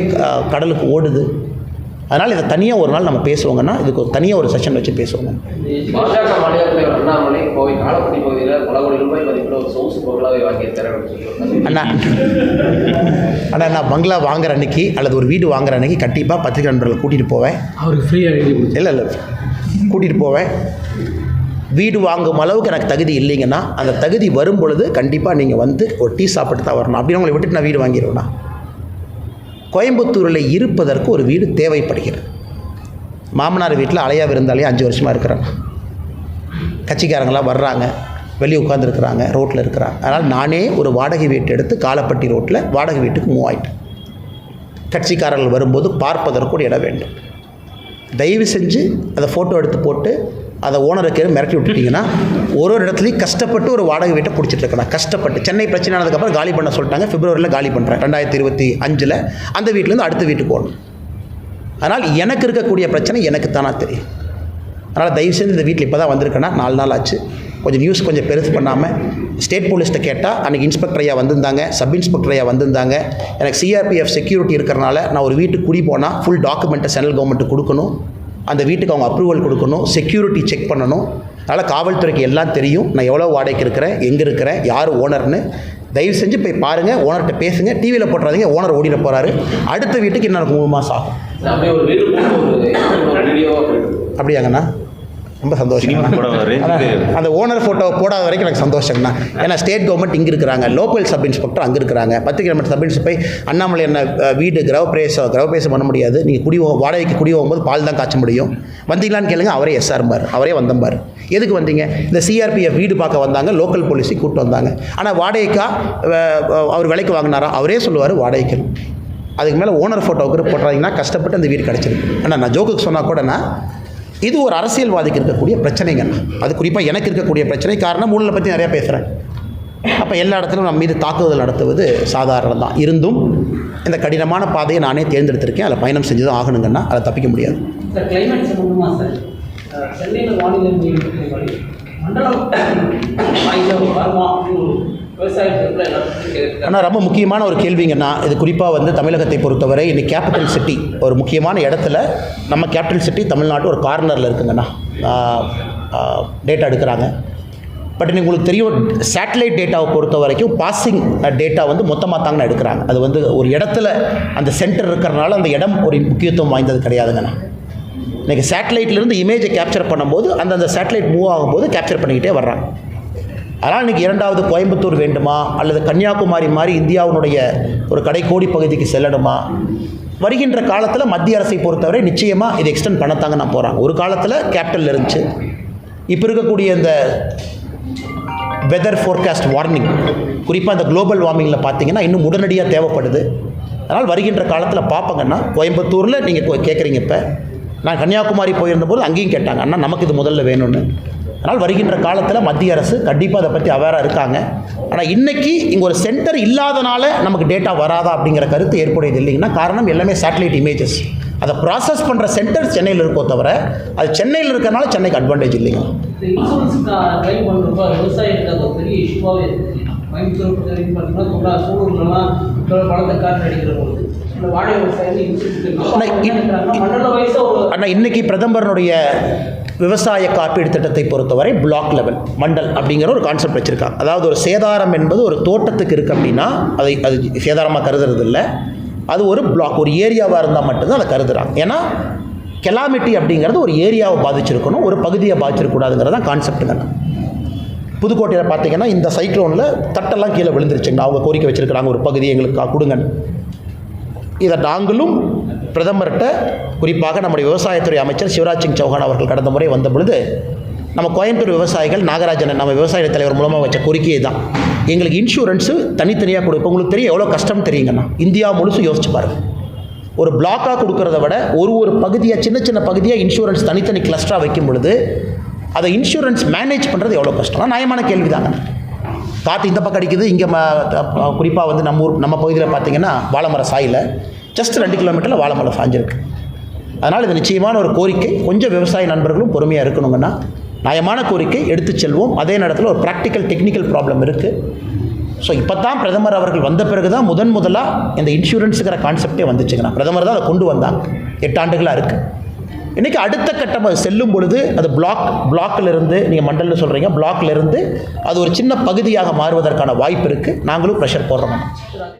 கடலுக்கு ஓடுது. அதனால் இதை தனியாக ஒரு நாள் நம்ம பேசுவோங்கன்னா, இதுக்கு தனியாக ஒரு செஷன் வச்சு பேசுவோங்க. பாஜக மாநில தலைவர் அண்ணாமலை கோவை காலப்பட்டி பகுதியில் பல கோடி ரூபாய் மதிப்பில் ஒரு சொகுசு பங்களாவை வாங்கியிருக்காரு. அண்ணா நான் பங்களா வாங்குற அன்னைக்கு அல்லது ஒரு வீடு வாங்குற அன்னைக்கு கண்டிப்பாக பத்திரிகை நண்பர்களை கூட்டிகிட்டு போவேன். அவருக்கு ஃப்ரீயாக இல்லை கூட்டிகிட்டு போவேன். வீடு வாங்கும் அளவுக்கு எனக்கு தகுதி இல்லைங்கன்னா, அந்த தகுதி வரும் பொழுது கண்டிப்பாக நீங்கள் வந்து ஒரு டீ சாப்பிட்டு தான் வரணும். அப்படின்னு உங்களை விட்டுட்டு நான் வீடு வாங்கிடுவேண்ணா. கோயம்புத்தூரில் இருப்பதற்கு ஒரு வீடு தேவைப்படுகிறது. மாமனார் வீட்டில் அலையா விருந்தாலே 5 வருஷமாக இருக்கிறாங்க. கட்சிக்காரங்களாம் வர்றாங்க, வெளியே உட்காந்துருக்குறாங்க, ரோட்டில் இருக்கிறாங்க. அதனால் நானே ஒரு வாடகை வீட்டு எடுத்து காலப்பட்டி ரோட்டில் வாடகை வீட்டுக்கு மூவ் ஆகிட்டேன். கட்சிக்காரர்கள் வரும்போது பார்ப்பதற்கு ஒரு இடம் வேண்டும். தயவு செஞ்சு அதை ஃபோட்டோ எடுத்து போட்டு அதை ஓனருக்கு மிரட்டி விட்டுட்டிங்கன்னா, ஒரு இடத்துலையும் கஷ்டப்பட்டு ஒரு வாடகை வீட்டை பிடிச்சிட்ருக்கேன். கஷ்டப்பட்டு சென்னை பிரச்சனை ஆனதுக்கப்புறம் காலி பண்ண சொல்லிட்டாங்க. பிப்ரவரியில் காலி பண்ணுறேன் 2025. அந்த வீட்டிலேருந்து அடுத்த வீட்டுக்கு போகணும். அதனால் எனக்கு இருக்கக்கூடிய பிரச்சனை எனக்கு தானா தெரியும். அதனால் தயவு செஞ்சு இந்த வீட்டில் இப்போ தான் வந்திருக்கேன்னா 4 நாள் ஆச்சு. கொஞ்சம் நியூஸ் கொஞ்சம் பெருசு பண்ணாமல் ஸ்டேட் போலீஸ்கிட்ட கேட்டால் அன்றைக்கி இன்ஸ்பெக்டர் ஐயா வந்திருந்தாங்க, சப் இன்ஸ்பெக்டர் ஐயா வந்திருந்தாங்க. எனக்கு சிஆர்பிஎஃப் செக்யூரிட்டி இருக்கிறனால நான் ஒரு வீட்டுக்கு குடி போனால் ஃபுல் டாக்குமெண்ட்டை சென்ட்ரல் கவர்மெண்ட்டுக்கு கொடுக்கணும், அந்த வீட்டுக்கு அவங்க அப்ரூவல் கொடுக்கணும், செக்யூரிட்டி செக் பண்ணணும். அதனால் காவல்துறைக்கு எல்லாம் தெரியும், நான் எவ்வளோ வாடகைக்கு இருக்கிறேன், எங்கே இருக்கிறேன், யார் ஓனர்னு. தயவு செஞ்சு போய் பாருங்கள், ஓனர்கிட்ட பேசுங்க, டிவியில் போட்டுறாதீங்க, ஓனர் ஓடிட போகிறாரு. அடுத்த வீட்டுக்கு இன்னும் 3 மாதம் ஆகும். அப்படியே ஒரு வீடு ஒரு வீடியோவாக போயிட்டு அப்படியாங்கண்ணா, ரொம்ப சந்தோஷம். அந்த ஓனர் ஃபோட்டோ போடாத வரைக்கும் எனக்கு சந்தோஷங்கண்ணா. ஏன்னா ஸ்டேட் கவர்மெண்ட் இங்கே இருக்கிறாங்க, லோக்கல் சப் இன்ஸ்பெக்டர் அங்கே இருக்கிறாங்க, 10 கிலோமீட்டர் சப் இன்ஸ்பெக்டர் போய் அண்ணாமலை என்ன வீடு கிரகப்பிரவேசம் பண்ண முடியாது, நீங்கள் வாடகைக்கு குடி போகும்போது பால் தான் காய்ச்ச முடியும், வந்தீங்களான்னு கேளுங்க, அவரே எஸ்ஆர்பார், அவரே வந்தம்பார். எதுக்கு வந்தீங்க? இந்த சிஆர்பிஎஃப் வீடு பார்க்க வந்தாங்க, லோக்கல் போலீஸை கூப்பிட்டு வந்தாங்க. ஆனால் வாடகைக்கா அவர் விலைக்கு வாங்கினாரா? அவரே சொல்லுவார் வாடகைக்கு. அதுக்கு மேலே ஓனர் ஃபோட்டோவுக்கு போட்டுறாங்கன்னா கஷ்டப்பட்டு அந்த வீடு கிடச்சிருக்கு. ஆனால் நான் ஜோக்குக்கு சொன்னால் கூடனா இது ஒரு அரசியல்வாதிக்கு இருக்கக்கூடிய பிரச்சனைங்க. அது குறிப்பாக எனக்கு இருக்கக்கூடிய பிரச்சனை. காரணம் ஊழலை பற்றி நிறையா பேசுகிறேன். அப்போ எல்லா இடத்துலையும் நம்ம மீது தாக்குதல் நடத்துவது சாதாரணம் தான். இருந்தும் இந்த கடினமான பாதையை நானே தேர்ந்தெடுத்திருக்கேன், அதில் பயணம் செஞ்சு தான் ஆகணுங்கன்னா அதை தப்பிக்க முடியாது. சார் கிளைமேட் சம்பந்தமாக சார் சென்னையில் வானிலை முன்னெச்சரிக்கை மண்டலம் வருமா விவசாயத்தில் எல்லாத்துக்கும். ஆனால் ரொம்ப முக்கியமான ஒரு கேள்விங்கன்னா, இது குறிப்பாக வந்து தமிழகத்தை பொறுத்தவரை இன்னைக்கு கேபிட்டல் சிட்டி ஒரு முக்கியமான இடத்துல, நம்ம கேபிட்டல் சிட்டி தமிழ்நாட்டு ஒரு கார்னரில் இருக்குங்கண்ணா. டேட்டா எடுக்கிறாங்க. பட் உங்களுக்கு தெரியும், சேட்டலைட் டேட்டாவை பொறுத்த வரைக்கும் பாசிங் டேட்டா வந்து மொத்தமாக தாங்கண்ணா எடுக்கிறாங்க. அது வந்து ஒரு இடத்துல அந்த சென்டர் இருக்கிறனால அந்த இடம் ஒரு முக்கியத்துவம் வாய்ந்தது கிடையாதுங்கண்ணா. இன்றைக்கி சேட்டலைட்லேருந்து இமேஜை கேப்சர் பண்ணும்போது அந்த சேட்டலைட் மூவ் ஆகும்போது கேப்சர் பண்ணிக்கிட்டே வர்றாங்க. அதனால் இன்றைக்கி 2வது கோயம்புத்தூர் வேண்டுமா அல்லது கன்னியாகுமரி மாதிரி இந்தியாவினுடைய ஒரு கடைக்கோடி பகுதிக்கு செல்லணுமா? வருகின்ற காலத்தில் மத்திய அரசை பொறுத்தவரை நிச்சயமாக இதை எக்ஸ்டெண்ட் பண்ணத்தாங்க நான் போகிறாங்க. ஒரு காலத்தில் கேபிட்டல் இருந்துச்சு, இப்போ இருக்கக்கூடிய இந்த வெதர் ஃபோர்காஸ்ட் வார்னிங், குறிப்பாக இந்த குளோபல் வார்மிங்கில் பார்த்தீங்கன்னா இன்னும் உடனடியாக தேவைப்படுது. அதனால் வருகின்ற காலத்தில் பார்ப்பங்கன்னா, கோயம்புத்தூரில் நீங்கள் கேட்குறீங்க, இப்போ நான் கன்னியாகுமரி போயிருந்தபோது அங்கேயும் கேட்டாங்க, அண்ணா நமக்கு இது முதல்ல வேணும்னு. அதனால் வருகின்ற காலத்தில் மத்திய அரசு கண்டிப்பாக அதை பற்றி அவேராக இருக்காங்க. ஆனால் இன்றைக்கி இங்கே ஒரு சென்டர் இல்லாதனால நமக்கு டேட்டா வராதா அப்படிங்கிற கருத்து ஏற்புடையது இல்லைங்கன்னா, காரணம் எல்லாமே சேட்டலைட் இமேஜஸ். அதை ப்ராசஸ் பண்ணுற சென்டர் சென்னையில் இருக்கோ தவிர அது சென்னையில் இருக்கிறனால சென்னைக்கு அட்வான்டேஜ் இல்லைங்க. இன்சூரன்ஸ் கிளைம் பண்ணுறப்ப விவசாயத்துக்கு அது ஒரு பெரிய இஷ்யூவாகவே இருக்குது. கோயம்புத்தூர் பார்த்தீங்கன்னா சூழல்லாம் பலத்தை காற்று அடிக்கிற பொழுது இந்த வாழை விவசாயத்தில் இன்சூரன்ஸ் மண்டல வயசாக ஒரு. ஆனால் இன்றைக்கி பிரதமருடைய விவசாய காப்பீடு திட்டத்தை பொறுத்தவரை பிளாக் லெவல் மண்டல் அப்படிங்கிற ஒரு கான்செப்ட் வச்சுருக்காங்க. அதாவது ஒரு சேதாரம் என்பது ஒரு தோட்டத்துக்கு இருக்குது அப்படின்னா அது சேதாரமாக கருதுறது இல்லை, அது ஒரு பிளாக், ஒரு ஏரியாவாக இருந்தால் மட்டும்தான் அதை கருதுகிறாங்க. ஏன்னா கெலாமிட்டி அப்படிங்கிறது ஒரு ஏரியாவை பாதிச்சிருக்கணும், ஒரு பகுதியை பாதிச்சிருக்கூடாதுங்கிறது தான் கான்செப்ட்டுங்க. புதுக்கோட்டையில் பார்த்தீங்கன்னா இந்த சைக்ளோனில் தட்டெல்லாம் கீழே விழுந்துருச்சுங்க. அவங்க கோரிக்கை வச்சுருக்கிறாங்க, ஒரு பகுதி எங்களுக்கு கொடுங்க. இதை நாங்களும் பிரதமர்கிட்ட, குறிப்பாக நம்முடைய விவசாயத்துறை அமைச்சர் சிவராஜ் சிங் சௌஹான் அவர்கள் கடந்த முறை வந்த பொழுது, நம்ம கோயம்புத்தூர் விவசாயிகள் நாகராஜன் நம்ம விவசாய தலைவர் மூலமாக வச்ச கோரிக்கையை தான், எங்களுக்கு இன்சூரன்ஸு தனித்தனியாக கொடுப்போம். உங்களுக்கு தெரியும் எவ்வளோ கஷ்டம் தெரியுங்கண்ணா. இந்தியா முழுசும் யோசிச்சு பாருங்கள். ஒரு பிளாக்காக கொடுக்குறத விட ஒரு பகுதியாக சின்ன சின்ன பகுதியாக இன்சூரன்ஸ் தனித்தனி கிளஸ்டராக வைக்கும் பொழுது அதை இன்சூரன்ஸ் மேனேஜ் பண்ணுறது எவ்வளோ கஷ்டம்? நியாயமான கேள்வி தாங்க. காற்று இந்த பக்கம் அடிக்குது, இங்கே குறிப்பாக வந்து நம்ம பகுதியில் பார்த்தீங்கன்னா வாழைமர சாயில் ஜஸ்ட் 2 கிலோமீட்டரில் வாழைமரம் சாஞ்சிருக்கு. அதனால் இது நிச்சயமான ஒரு கோரிக்கை. கொஞ்சம் விவசாய நண்பர்களும் பொறுமையாக இருக்கணுங்கன்னா, நியாயமான கோரிக்கை எடுத்து செல்வோம். அதே நேரத்தில் ஒரு ப்ராக்டிக்கல் டெக்னிக்கல் ப்ராப்ளம் இருக்குது. ஸோ இப்போ தான் பிரதமர் அவர்கள் வந்த பிறகு தான் முதலாக இந்த இன்சூரன்ஸுங்கிற கான்செப்டே வந்துச்சுங்கண்ணா. பிரதமர் தான் அதை கொண்டு வந்தாங்க. 8 ஆண்டுகளாக இருக்குது. இன்றைக்கி அடுத்த கட்டம் அது செல்லும் பொழுது அது பிளாக்கிலிருந்து, நீங்கள் மண்டல்னு சொல்கிறீங்க, பிளாக்லேருந்து அது ஒரு சின்ன பகுதியாக மாறுவதற்கான வாய்ப்பு இருக்குது. நாங்களும் ப்ரெஷர் போடுறோம்.